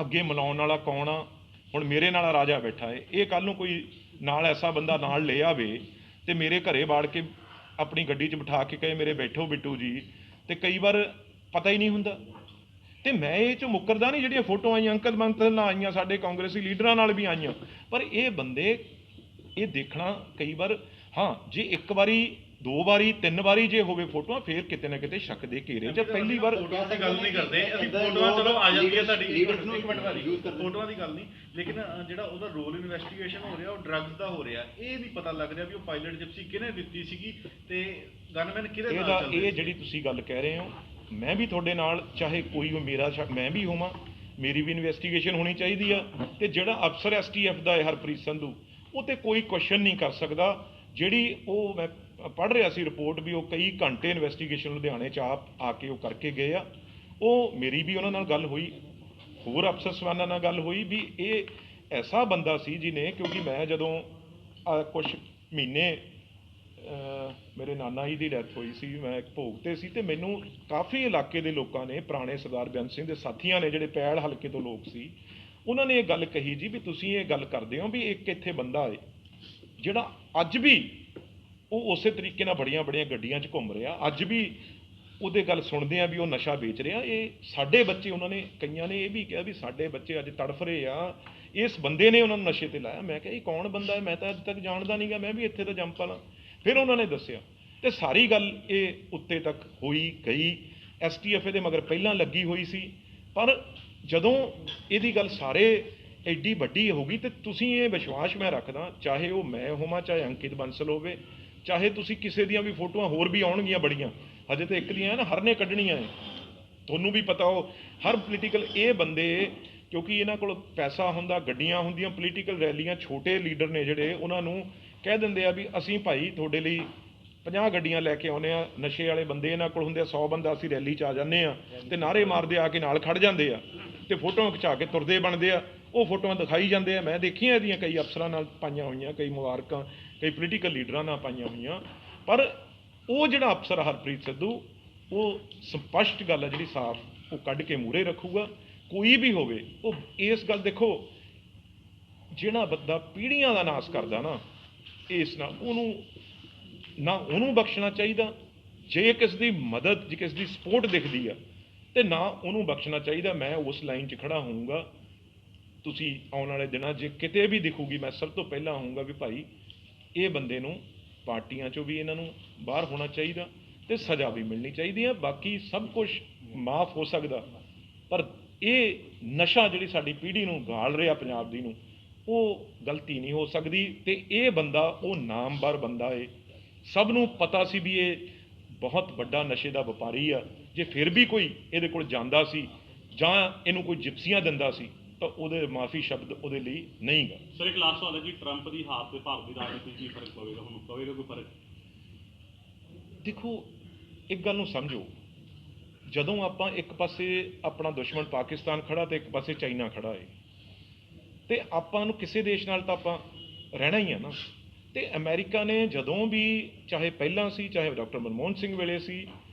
ਅੱਗੇ ਮਿਲਾਉਣ ਵਾਲਾ ਕੌਣ ਆ। ਹੁਣ ਮੇਰੇ ਨਾਲ ਰਾਜਾ ਬੈਠਾ ਏ, ਇਹ ਕੱਲ ਨੂੰ ਕੋਈ ਨਾਲ ਐਸਾ ਬੰਦਾ ਨਾਲ ਲੈ ਆਵੇ ਤੇ ਮੇਰੇ ਘਰੇ ਵਾੜ ਕੇ ਆਪਣੀ ਗੱਡੀ 'ਚ ਬਿਠਾ ਕੇ ਕਹੇ ਮੇਰੇ ਬੈਠੋ ਬਿੱਟੂ ਜੀ, ਤੇ ਕਈ ਵਾਰ ਪਤਾ ਹੀ ਨਹੀਂ ਹੁੰਦਾ। ਤੇ ਮੈਂ ਇਹ 'ਚ ਮੁੱਕਰਦਾ ਨਹੀਂ, ਜਿਹੜੀਆਂ ਫੋਟੋਆਂ ਆਈਆਂ ਅੰਕਿਤ ਬਾਂਸਲ ਨਾਲ ਆਈਆਂ, ਸਾਡੇ ਕਾਂਗਰਸੀ ਲੀਡਰਾਂ ਨਾਲ ਵੀ ਆਈਆਂ, ਪਰ ਇਹ ਬੰਦੇ ਇਹ ਦੇਖਣਾ ਕਈ ਵਾਰ, ਹਾਂ ਜੇ ਇੱਕ ਵਾਰੀ, 2 ਵਾਰੀ, 3 ਵਾਰੀ ਜੇ ਹੋਵੇ ਫੋਟੋਆਂ, ਫੇਰ ਕਿਤੇ ਨਾ ਕਿਤੇ ਸ਼ੱਕ ਦੇ ਘੇਰੇ 'ਚ। ਪਹਿਲੀ ਵਾਰ ਫੋਟੋਆਂ ਦੀ ਗੱਲ ਨਹੀਂ ਕਰਦੇ ਅਸੀਂ, ਫੋਟੋਆਂ ਚਲੋ ਆ ਜਾਂਦੀਆਂ ਤੁਹਾਡੀ, ਇੱਕ ਮਿੰਟ ਵਾਲੀ ਫੋਟੋਆਂ ਦੀ ਗੱਲ ਨਹੀਂ, ਲੇਕਿਨ ਜਿਹੜਾ ਉਹਦਾ ਰੋਲ ਇਨਵੈਸਟੀਗੇਸ਼ਨ ਹੋ ਰਿਹਾ ਉਹ ਡਰੱਗਸ ਦਾ ਹੋ ਰਿਹਾ, ਇਹ ਨਹੀਂ ਪਤਾ ਲੱਗ ਰਿਹਾ ਵੀ ਉਹ ਪਾਇਲਟ ਜਿਪਸੀ ਕਿਹਨੇ ਦਿੱਤੀ ਸੀਗੀ ਤੇ ਗਨਮੈਨ ਕਿਹਦੇ ਨਾਲ ਚੱਲਦੇ। ਇਹ ਜਿਹੜੀ ਤੁਸੀਂ ਗੱਲ ਕਹਿ ਰਹੇ ਹੋ, ਮੈਂ ਵੀ ਤੁਹਾਡੇ ਨਾਲ, ਚਾਹੇ ਕੋਈ ਮੇਰਾ ਮੈਂ ਵੀ ਹੋਵਾਂ, ਮੇਰੀ ਵੀ ਇਨਵੈਸਟੀਗੇਸ਼ਨ ਹੋਣੀ ਚਾਹੀਦੀ ਆ। ਤੇ ਜਿਹੜਾ ਅਫਸਰ STF ਦਾ ਹੈ ਹਰਪ੍ਰੀਤ ਸੰਧੂ, ਉਹ ਤੇ ਕੋਈ ਕੁਐਸਚਨ ਨਹੀਂ ਕਰ ਸਕਦਾ। ਜਿਹੜੀ ਉਹ ਮੈਂ ਪੜ੍ਹ ਰਿਹਾ ਸੀ ਰਿਪੋਰਟ ਵੀ ਉਹ ਕਈ ਘੰਟੇ ਇਨਵੈਸਟੀਗੇਸ਼ਨ ਲੁਧਿਆਣੇ 'ਚ ਆ ਕੇ ਉਹ ਕਰਕੇ ਗਏ ਆ। ਉਹ ਮੇਰੀ ਵੀ ਉਹਨਾਂ ਨਾਲ ਗੱਲ ਹੋਈ, ਹੋਰ ਅਫਸਰ ਸਵਾਨਾਂ ਨਾਲ ਗੱਲ ਹੋਈ ਵੀ ਇਹ ਐਸਾ ਬੰਦਾ ਸੀ ਜਿਹਨੇ, ਕਿਉਂਕਿ ਮੈਂ ਜਦੋਂ ਕੁਝ ਮਹੀਨੇ ਮੇਰੇ ਨਾਨਾ ਜੀ ਦੀ ਡੈਥ ਹੋਈ ਸੀ, ਮੈਂ ਇੱਕ ਭੋਗ ਤੇ ਸੀ, ਤੇ ਮੈਨੂੰ ਕਾਫੀ ਇਲਾਕੇ ਦੇ ਲੋਕਾਂ ਨੇ, ਪੁਰਾਣੇ ਸਰਦਾਰ ਬੇਅੰਤ ਸਿੰਘ ਦੇ ਸਾਥੀਆਂ ਨੇ ਜਿਹੜੇ ਪੈੜ ਹਲਕੇ ਤੋਂ ਲੋਕ ਸੀ, ਉਹਨਾਂ ਨੇ ਇਹ ਗੱਲ ਕਹੀ ਜੀ ਵੀ ਤੁਸੀਂ ਇਹ ਗੱਲ ਕਰਦੇ ਹੋ ਵੀ ਇੱਕ ਇੱਥੇ ਬੰਦਾ ਹੈ ਜਿਹੜਾ ਅੱਜ ਵੀ ਉਹ ਉਸੇ ਤਰੀਕੇ ਨਾਲ ਬੜੀਆਂ ਗੱਡੀਆਂ 'ਚ ਘੁੰਮ ਰਿਹਾ, ਅੱਜ ਵੀ ਉਹਦੇ ਗੱਲ ਸੁਣਦੇ ਆ ਵੀ ਉਹ ਨਸ਼ਾ ਵੇਚ ਰਿਹਾ। ਇਹ ਸਾਡੇ ਬੱਚੇ, ਉਹਨਾਂ ਨੇ ਕਈਆਂ ਨੇ ਇਹ ਵੀ ਕਿਹਾ ਵੀ ਸਾਡੇ ਬੱਚੇ ਅੱਜ ਤੜਫ ਰਹੇ ਆ, ਇਸ ਬੰਦੇ ਨੇ ਉਹਨਾਂ ਨੂੰ ਨਸ਼ੇ ਤੇ ਲਾਇਆ। ਮੈਂ ਕਿਹਾ ਇਹ ਕੌਣ ਬੰਦਾ ਹੈ, ਮੈਂ ਤਾਂ ਅੱਜ ਤੱਕ ਜਾਣਦਾ ਨਹੀਂ ਗਾ, ਮੈਂ ਵੀ ਇੱਥੇ ਤਾਂ ਜੰਮ ਪਾਲਾਂ। ਫਿਰ ਉਹਨਾਂ ਨੇ ਦੱਸਿਆ ਤੇ ਸਾਰੀ ਗੱਲ ਇਹ ਉੱਤੇ ਤੱਕ ਹੋਈ ਗਈ। STF ਦੇ ਮਗਰ ਪਹਿਲਾਂ ਲੱਗੀ ਹੋਈ ਸੀ, ਪਰ ਜਦੋਂ ਇਹਦੀ ਗੱਲ ਸਾਰੇ ਐਡੀ ਵੱਡੀ ਹੋ ਗਈ, ਤੇ ਤੁਸੀਂ ਇਹ ਵਿਸ਼ਵਾਸ ਮੈਂ ਰੱਖਦਾ, ਚਾਹੇ ਉਹ ਮੈਂ ਹੋਵਾਂ, ਚਾਹੇ ਅੰਕਿਤ ਬਾਂਸਲ ਹੋਵੇ, ਚਾਹੇ ਤੁਸੀਂ ਕਿਸੇ ਦੀਆਂ ਵੀ ਫੋਟੋਆਂ ਹੋਰ ਵੀ ਆਉਣਗੀਆਂ ਬੜੀਆਂ, ਹਜੇ ਤਾਂ ਇੱਕ ਦੀਆਂ ਨਾ, ਹਰ ਨੇ ਕੱਢਣੀਆਂ ਹੈ। ਤੁਹਾਨੂੰ ਵੀ ਪਤਾ ਉਹ ਹਰ ਪੋਲੀਟੀਕਲ ਇਹ ਬੰਦੇ, ਕਿਉਂਕਿ ਇਹਨਾਂ ਕੋਲ ਪੈਸਾ ਹੁੰਦਾ, ਗੱਡੀਆਂ ਹੁੰਦੀਆਂ, ਪੋਲੀਟੀਕਲ ਰੈਲੀਆਂ, ਛੋਟੇ ਲੀਡਰ ਨੇ ਜਿਹੜੇ, ਉਹਨਾਂ ਨੂੰ ਕਹਿ ਦਿੰਦੇ ਆ ਵੀ ਅਸੀਂ ਭਾਈ ਤੁਹਾਡੇ ਲਈ 50 ਗੱਡੀਆਂ ਲੈ ਕੇ ਆਉਂਦੇ ਆ। ਨਸ਼ੇ ਵਾਲੇ ਬੰਦੇ ਇਹਨਾਂ ਕੋਲ ਹੁੰਦੇ ਆ, 100 ਬੰਦਾ, ਅਸੀਂ ਰੈਲੀ 'ਚ ਆ ਜਾਂਦੇ ਆ ਤੇ ਨਾਅਰੇ ਮਾਰਦੇ ਆ ਕੇ ਨਾਲ ਖੜ ਜਾਂਦੇ ਆ ਤੇ ਫੋਟੋਆਂ ਖਿਚਾ ਕੇ ਤੁਰਦੇ ਬਣਦੇ ਆ। ਉਹ ਫੋਟੋਆਂ ਦਿਖਾਈ ਜਾਂਦੇ ਆ, ਮੈਂ ਦੇਖੀਆਂ ਇਹਦੀਆਂ ਕਈ ਅਫਸਰਾਂ ਨਾਲ ਪਾਈਆਂ ਹੋਈਆਂ, ਕਈ ਮੁਬਾਰਕਾਂ ਕਈ ਪੋਲੀਟੀਕਲ ਲੀਡਰਾਂ ਨਾਲ ਪਾਈਆਂ ਹੋਈਆਂ। ਪਰ ਉਹ ਜਿਹੜਾ ਅਫਸਰ ਹਰਪ੍ਰੀਤ ਸਿੱਧੂ, ਉਹ ਸਪਸ਼ਟ ਗੱਲ ਹੈ ਜਿਹੜੀ ਸਾਫ਼ ਉਹ ਕੱਢ ਕੇ ਮੂਹਰੇ ਰੱਖੂਗਾ। ਕੋਈ ਵੀ ਹੋਵੇ ਉਹ ਇਸ ਗੱਲ, ਦੇਖੋ ਜਿਹੜਾ ਬੰਦਾ ਪੀੜ੍ਹੀਆਂ ਦਾ ਨਾਸ ਕਰਦਾ ਨਾ, ਇਸ ਨਾਲ ਉਹਨੂੰ ਨਾ ਉਹਨੂੰ ਬਖਸ਼ਣਾ ਚਾਹੀਦਾ। ਜੇ ਕਿਸ ਦੀ ਮਦਦ, ਜੇ ਕਿਸ ਦੀ ਸਪੋਰਟ ਦਿਖਦੀ ਆ ਤੇ ਨਾ ਉਹਨੂੰ ਬਖਸ਼ਣਾ ਚਾਹੀਦਾ। ਮੈਂ ਉਸ ਲਾਈਨ 'ਚ ਖੜਾ ਹੋਊਂਗਾ। ਤੁਸੀਂ ਆਉਣ ਵਾਲੇ ਦਿਨਾਂ 'ਚ ਜੇ ਕਿਤੇ ਵੀ ਦਿਖੂਗੀ, ਮੈਂ ਸਭ ਤੋਂ ਪਹਿਲਾਂ ਆਊਂਗਾ ਵੀ ਭਾਈ ਇਹ ਬੰਦੇ ਨੂੰ ਪਾਰਟੀਆਂ 'ਚੋਂ ਵੀ ਇਹਨਾਂ ਨੂੰ ਬਾਹਰ ਹੋਣਾ ਚਾਹੀਦਾ ਤੇ ਸਜ਼ਾ ਵੀ ਮਿਲਣੀ ਚਾਹੀਦੀ ਆ। ਬਾਕੀ ਸਭ ਕੁਝ ਮਾਫ ਹੋ ਸਕਦਾ, ਪਰ ਇਹ ਨਸ਼ਾ ਜਿਹੜੀ ਸਾਡੀ ਪੀੜ੍ਹੀ ਨੂੰ ਗਾਲ ਰਿਹਾ ਪੰਜਾਬ ਦੀ ਨੂੰ, ਉਹ ਗਲਤੀ ਨਹੀਂ ਹੋ ਸਕਦੀ। ਤੇ ਇਹ ਬੰਦਾ ਉਹ ਨਾਮਵਰ ਬੰਦਾ ਏ, ਸਭ ਨੂੰ ਪਤਾ ਸੀ ਵੀ ਇਹ ਬਹੁਤ ਵੱਡਾ ਨਸ਼ੇ ਦਾ ਵਪਾਰੀ ਆ। ਜੇ ਫਿਰ ਵੀ ਕੋਈ ਇਹਦੇ ਕੋਲ ਜਾਂਦਾ ਸੀ ਜਾਂ ਇਹਨੂੰ ਕੋਈ ਜਿਪਸੀਆਂ ਦਿੰਦਾ ਸੀ ਤਾਂ ਉਹਦੇ ਮਾਫੀ ਸ਼ਬਦ ਉਹਦੇ ਲਈ ਨਹੀਂ ਗਾ। ਸਰ ਇੱਕ ਲਾਸਟ ਸਵਾਲ ਹੈ ਜੀ, ਟਰੰਪ ਦੀ ਹਾਰ ਤੇ ਭਾਰਤ ਦੀ ਰਾਜਨੀਤੀ 'ਚ ਕੀ ਫਰਕ ਪਵੇਗਾ? ਹੁਣ ਪਵੇਗਾ ਕੋਈ ਫਰਕ? ਦੇਖੋ, ਇੱਕ ਗੱਲ ਨੂੰ ਸਮਝੋ, ਜਦੋਂ ਆਪਾਂ ਇੱਕ ਪਾਸੇ ਆਪਣਾ ਦੁਸ਼ਮਣ ਪਾਕਿਸਤਾਨ ਖੜਾ ਤੇ ਇੱਕ ਪਾਸੇ ਚਾਈਨਾ ਖੜਾ ਏ, ਤੇ ਆਪਾਂ ਨੂੰ ਕਿਸੇ ਦੇਸ਼ ਨਾਲ ਤਾਂ ਆਪਾਂ ਰਹਿਣਾ ਹੀ ਆ ਨਾ। ਤੇ ਅਮਰੀਕਾ ਨੇ ਜਦੋਂ ਵੀ, ਚਾਹੇ ਪਹਿਲਾਂ ਸੀ ਚਾਹੇ ਡਾਕਟਰ ਮਨਮੋਹਨ ਸਿੰਘ ਵੇਲੇ ਸੀ,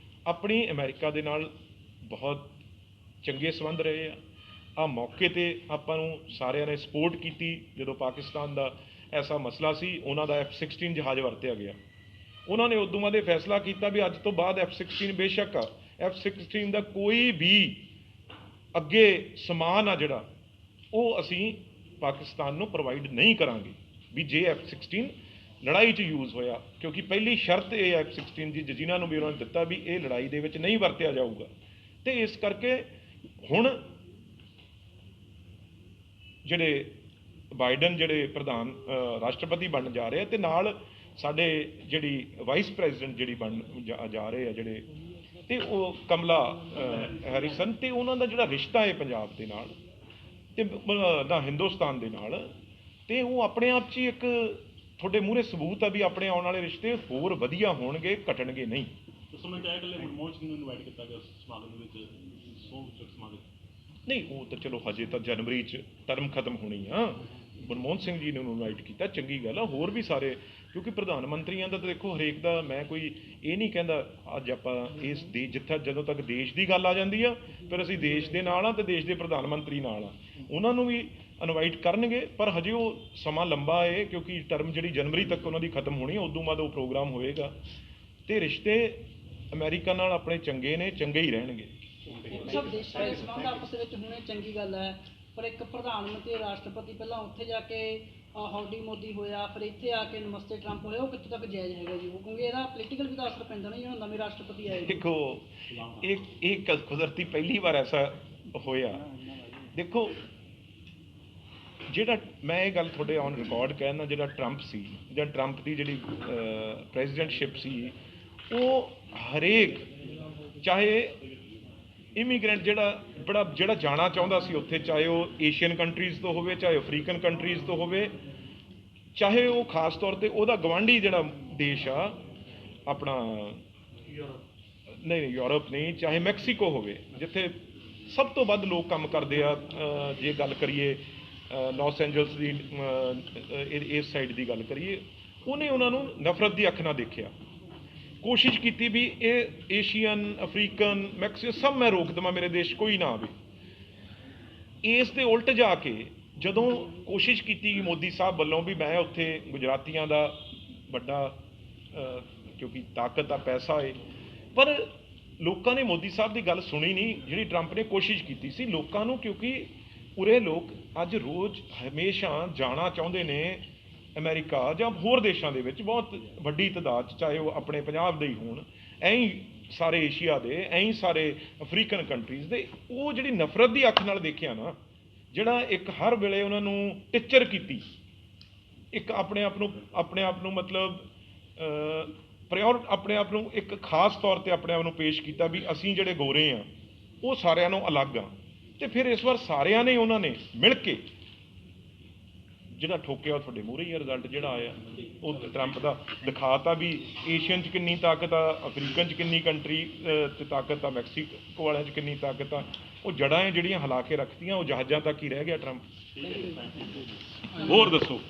ਆਪਣੀ ਅਮਰੀਕਾ ਦੇ ਨਾਲ ਬਹੁਤ ਚੰਗੇ ਸੰਬੰਧ ਰਹੇ ਆ। ਆ ਮੌਕੇ ਤੇ ਆਪਾਂ ਨੂੰ ਸਾਰਿਆਂ ਨੇ ਸਪੋਰਟ ਕੀਤੀ ਜਦੋਂ ਪਾਕਿਸਤਾਨ ਦਾ ਐਸਾ ਮਸਲਾ ਸੀ। ਉਹਨਾਂ ਦਾ F-16 ਜਹਾਜ਼ ਵਰਤਿਆ ਗਿਆ। ਉਹਨਾਂ ਨੇ ਉਦੋਂ ਬਾਅਦ ਇਹ ਫੈਸਲਾ ਕੀਤਾ ਵੀ ਅੱਜ ਤੋਂ ਬਾਅਦ F-16 ਬੇਸ਼ੱਕ ਆ, F-16 ਦਾ ਕੋਈ ਵੀ ਅੱਗੇ ਸਮਾਨ ਆ ਜਿਹੜਾ ਉਹ ਅਸੀਂ ਪਾਕਿਸਤਾਨ ਨੂੰ ਪ੍ਰੋਵਾਈਡ ਨਹੀਂ ਕਰਾਂਗੇ ਵੀ ਜੇ F-16 ਲੜਾਈ 'ਚ ਯੂਜ਼ ਹੋਇਆ। ਕਿਉਂਕਿ ਪਹਿਲੀ ਸ਼ਰਤ ਇਹ F-16 ਦੀ ਜਿਨ੍ਹਾਂ ਨੂੰ ਵੀ ਉਹਨਾਂ ਨੇ ਦਿੱਤਾ ਵੀ ਇਹ ਲੜਾਈ ਦੇ ਵਿੱਚ ਨਹੀਂ ਵਰਤਿਆ ਜਾਊਗਾ। ਤੇ ਇਸ ਕਰਕੇ ਹੁਣ ਜਿਹੜੇ ਬਾਈਡਨ ਜਿਹੜੇ ਪ੍ਰਧਾਨ ਰਾਸ਼ਟਰਪਤੀ ਬਣਨ ਜਾ ਰਹੇ ਆ, ਤੇ ਨਾਲ ਸਾਡੇ ਜਿਹੜੀ ਵਾਈਸ ਪ੍ਰੈਜ਼ੀਡੈਂਟ ਜਿਹੜੀ ਬਣ ਜਾ ਰਹੇ ਆ ਜਿਹੜੇ, ਤੇ ਉਹ ਕਮਲਾ ਹੈਰਿਸਨ, ਤੇ ਉਹਨਾਂ ਦਾ ਜਿਹੜਾ ਰਿਸ਼ਤਾ ਹੈ ਪੰਜਾਬ ਦੇ ਨਾਲ ਤੇ ਨਾ ਹਿੰਦੁਸਤਾਨ ਦੇ ਨਾਲ, ਤੇ ਉਹ ਆਪਣੇ ਆਪ 'ਚ ਹੀ ਇੱਕ ਤੁਹਾਡੇ ਮੂਹਰੇ ਸਬੂਤ ਆ ਵੀ ਆਪਣੇ ਆਉਣ ਵਾਲੇ ਰਿਸ਼ਤੇ ਹੋਰ ਵਧੀਆ ਹੋਣਗੇ, ਘਟਣਗੇ ਨਹੀਂ। ਉਸ ਸਮੇਂ ਚਾਹੇ ਇਕੱਲੇ ਮਨਮੋਹਨ ਸਿੰਘ ਨੂੰ ਇਨਵਾਈਟ ਕੀਤਾ ਗਿਆ ਉਸ ਸਮਾਗਮ ਦੇ ਵਿੱਚ, ਸਮਾਗਮ ਨਹੀਂ, ਉਹ ਤਾਂ ਚਲੋ ਹਜੇ ਤਾਂ ਜਨਵਰੀ 'ਚ ਟਰਮ ਖਤਮ ਹੋਣੀ ਆ। ਮਨਮੋਹਨ ਸਿੰਘ ਜੀ ਨੂੰ ਇਨਵਾਈਟ ਕੀਤਾ, ਚੰਗੀ ਗੱਲ ਆ। ਹੋਰ ਵੀ ਸਾਰੇ, ਕਿਉਂਕਿ ਪ੍ਰਧਾਨ ਮੰਤਰੀਆਂ ਦਾ ਤਾਂ ਦੇਖੋ ਹਰੇਕ ਦਾ, ਮੈਂ ਕੋਈ ਇਹ ਨਹੀਂ ਕਹਿੰਦਾ ਅੱਜ ਆਪਾਂ ਇਸ ਦੇ ਜਿੱਥੇ ਜਦੋਂ ਤੱਕ ਦੇਸ਼ ਦੀ ਗੱਲ ਆ ਜਾਂਦੀ ਆ ਫਿਰ ਅਸੀਂ ਦੇਸ਼ ਦੇ ਨਾਲ ਆ ਤੇ ਦੇਸ਼ ਦੇ ਪ੍ਰਧਾਨ ਮੰਤਰੀ ਨਾਲ ਆ, ਉਹਨਾਂ ਨੂੰ ਵੀ ਇਨਵਾਈਟ ਕਰਨਗੇ। ਪਰ ਹਜੇ ਉਹ ਸਮਾਂ ਲੰਬਾ ਹੈ ਕਿਉਂਕਿ ਟਰਮ ਜਿਹੜੀ ਜਨਵਰੀ ਤੱਕ ਉਹਨਾਂ ਦੀ ਖਤਮ ਹੋਣੀ, ਉਦੋਂ ਬਾਅਦ ਉਹ ਪ੍ਰੋਗਰਾਮ ਹੋਏਗਾ। ਤੇ ਰਿਸ਼ਤੇ ਅਮਰੀਕਾ ਨਾਲ ਆਪਣੇ ਚੰਗੇ ਨੇ, ਚੰਗੇ ਹੀ ਰਹਿਣਗੇ। ਸਭ ਦੇਸ਼ਾਂ ਦੇ ਸੰਬੰਧ ਆਪਸ ਵਿੱਚ ਹੋਣੇ ਚੰਗੀ ਗੱਲ ਹੈ, ਪਰ ਇੱਕ ਪ੍ਰਧਾਨ ਮੰਤਰੀ ਰਾਸ਼ਟਰਪਤੀ ਪਹਿਲਾਂ ਉੱਥੇ ਜਾ ਕੇ ਹੌਡੀ ਮੋਦੀ ਹੋਇਆ, ਫਿਰ ਇੱਥੇ ਆ ਕੇ ਨਮਸਤੇ ਟਰੰਪ ਹੋਇਆ, ਉਹ ਕਿੱਥੋਂ ਤੱਕ ਜਾਇਜ਼ ਹੈਗਾ ਜੀ? ਉਹ ਕਿਉਂਕਿ ਇਹਦਾ ਪੋਲੀਟੀਕਲ ਵੀ ਤਾਂ ਅਸਰ ਪੈਂਦਾ ਨਾ ਜਿਹੜਾ ਨਵੇਂ ਰਾਸ਼ਟਰਪਤੀ ਆਏ। ਦੇਖੋ, ਇਹ ਕੁਦਰਤੀ ਪਹਿਲੀ ਵਾਰ ਐਸਾ ਹੋਇਆ। ਦੇਖੋ, ਜਿਹੜਾ ਮੈਂ ਇਹ ਗੱਲ ਤੁਹਾਡੇ ਔਨ ਰਿਕਾਰਡ ਕਹਿਣਾ, ਜਿਹੜਾ ਟਰੰਪ ਸੀ ਜਾਂ ਟਰੰਪ ਦੀ ਜਿਹੜੀ ਪ੍ਰੈਜ਼ੀਡੈਂਟਸ਼ਿਪ ਸੀ, ਉਹ ਹਰੇਕ ਚਾਹੇ ਇਮੀਗ੍ਰੈਂਟ ਜਿਹੜਾ ਜਾਣਾ ਚਾਹੁੰਦਾ ਸੀ ਉੱਥੇ, ਚਾਹੇ ਉਹ ਏਸ਼ੀਅਨ ਕੰਟਰੀਜ਼ ਤੋਂ ਹੋਵੇ, ਚਾਹੇ ਅਫਰੀਕਨ ਕੰਟਰੀਜ਼ ਤੋਂ ਹੋਵੇ, ਚਾਹੇ ਉਹ ਖਾਸ ਤੌਰ ਤੇ ਉਹਦਾ ਗਵਾਂਢੀ ਜਿਹੜਾ ਦੇਸ਼ ਆ ਆਪਣਾ, ਨਹੀਂ ਯੂਰਪ ਨਹੀਂ, ਚਾਹੇ ਮੈਕਸੀਕੋ ਹੋਵੇ ਜਿੱਥੇ ਸਭ ਤੋਂ ਵੱਧ ਲੋਕ ਕੰਮ ਕਰਦੇ ਆ। ਜੇ ਗੱਲ ਕਰੀਏ ਲਾਸ ਐਂਜਲਸ ਦੀ, ਇਸ ਸਾਈਡ ਦੀ ਗੱਲ ਕਰੀਏ, ਉਹਨੇ ਉਹਨਾਂ ਨੂੰ ਨਫ਼ਰਤ ਦੀ ਅੱਖ ਨਾਲ ਦੇਖਿਆ, ਕੋਸ਼ਿਸ਼ ਕੀਤੀ ਵੀ ਇਹ ਏਸ਼ੀਅਨ, ਅਫਰੀਕਨ, ਮੈਕਸੀਕੋ ਸਭ ਮੈਂ ਰੋਕ ਦੇਵਾਂ, ਮੇਰੇ ਦੇਸ਼ ਕੋਈ ਨਾ ਆਵੇ। ਇਸ ਦੇ ਉਲਟ ਜਾ ਕੇ ਜਦੋਂ ਕੋਸ਼ਿਸ਼ ਕੀਤੀ ਮੋਦੀ ਸਾਹਿਬ ਵੱਲੋਂ ਵੀ ਮੈਂ ਉੱਥੇ ਗੁਜਰਾਤੀਆਂ ਦਾ ਵੱਡਾ, ਕਿਉਂਕਿ ਤਾਕਤ ਆ, ਪੈਸਾ ਹੈ, ਪਰ ਲੋਕਾਂ ਨੇ ਮੋਦੀ ਸਾਹਿਬ ਦੀ ਗੱਲ ਸੁਣੀ ਨਹੀਂ ਜਿਹੜੀ ਟਰੰਪ ਨੇ ਕੋਸ਼ਿਸ਼ ਕੀਤੀ ਸੀ ਲੋਕਾਂ ਨੂੰ। ਕਿਉਂਕਿ ਉਰੇ ਲੋਕ ਅੱਜ ਰੋਜ਼ ਹਮੇਸ਼ਾ ਜਾਣਾ ਚਾਹੁੰਦੇ ਨੇ ਅਮਰੀਕਾ ਜਾਂ ਹੋਰ ਦੇਸ਼ਾਂ ਦੇ ਵਿੱਚ, ਬਹੁਤ ਵੱਡੀ ਤਾਦਾਦ 'ਚ, ਚਾਹੇ ਉਹ ਆਪਣੇ ਪੰਜਾਬ ਦੇ ਹੀ ਹੋਣ, ਐਂ ਹੀ ਸਾਰੇ ਏਸ਼ੀਆ ਦੇ, ਐਂ ਹੀ ਸਾਰੇ ਅਫਰੀਕਨ ਕੰਟਰੀਜ਼ ਦੇ। ਉਹ ਜਿਹੜੀ ਨਫ਼ਰਤ ਦੀ ਅੱਖ ਨਾਲ ਦੇਖਿਆ ਨਾ, ਜਿਹੜਾ ਇੱਕ ਹਰ ਵੇਲੇ ਉਹਨਾਂ ਨੂੰ ਟੀਚਰ ਕੀਤੀ, ਇੱਕ ਆਪਣੇ ਆਪ ਨੂੰ ਮਤਲਬ ਆਪਣੇ ਆਪ ਨੂੰ ਇੱਕ ਖਾਸ ਤੌਰ ਤੇ ਆਪਣੇ ਆਪ ਨੂੰ ਪੇਸ਼ ਕੀਤਾ ਵੀ ਅਸੀਂ ਜਿਹੜੇ ਗੋਰੇ ਆ ਉਹ ਸਾਰਿਆਂ ਨੂੰ ਅਲੱਗ ਆ। ਤੇ ਫਿਰ ਇਸ ਵਾਰ ਸਾਰਿਆਂ ਨੇ ਉਹਨਾਂ ਨੇ ਮਿਲ ਕੇ ਜਿਹੜਾ ਠੋਕਿਆ, ਉਹ ਤੁਹਾਡੇ ਮੂਹਰੇ ਹੀ ਰਿਜ਼ਲਟ ਜਿਹੜਾ ਆਇਆ, ਉਹ ਟਰੰਪ ਦਾ ਦਿਖਾਤਾ ਵੀ ਏਸ਼ੀਅਨ 'ਚ ਕਿੰਨੀ ਤਾਕਤ ਆ, ਅਫਰੀਕਨ 'ਚ ਕਿੰਨੀ ਕੰਟਰੀ 'ਚ ਤਾਕਤ ਆ, ਮੈਕਸੀਕੋ ਵਾਲਿਆਂ 'ਚ ਕਿੰਨੀ ਤਾਕਤ ਆ। ਉਹ ਜੜ੍ਹਾਂ ਹੈ ਜਿਹੜੀਆਂ ਹਿਲਾ ਕੇ ਰੱਖਤੀਆਂ, ਉਹ ਜਹਾਜ਼ਾਂ ਤੱਕ ਹੀ ਰਹਿ ਗਿਆ ਟਰੰਪ। ਹੋਰ ਦੱਸੋ।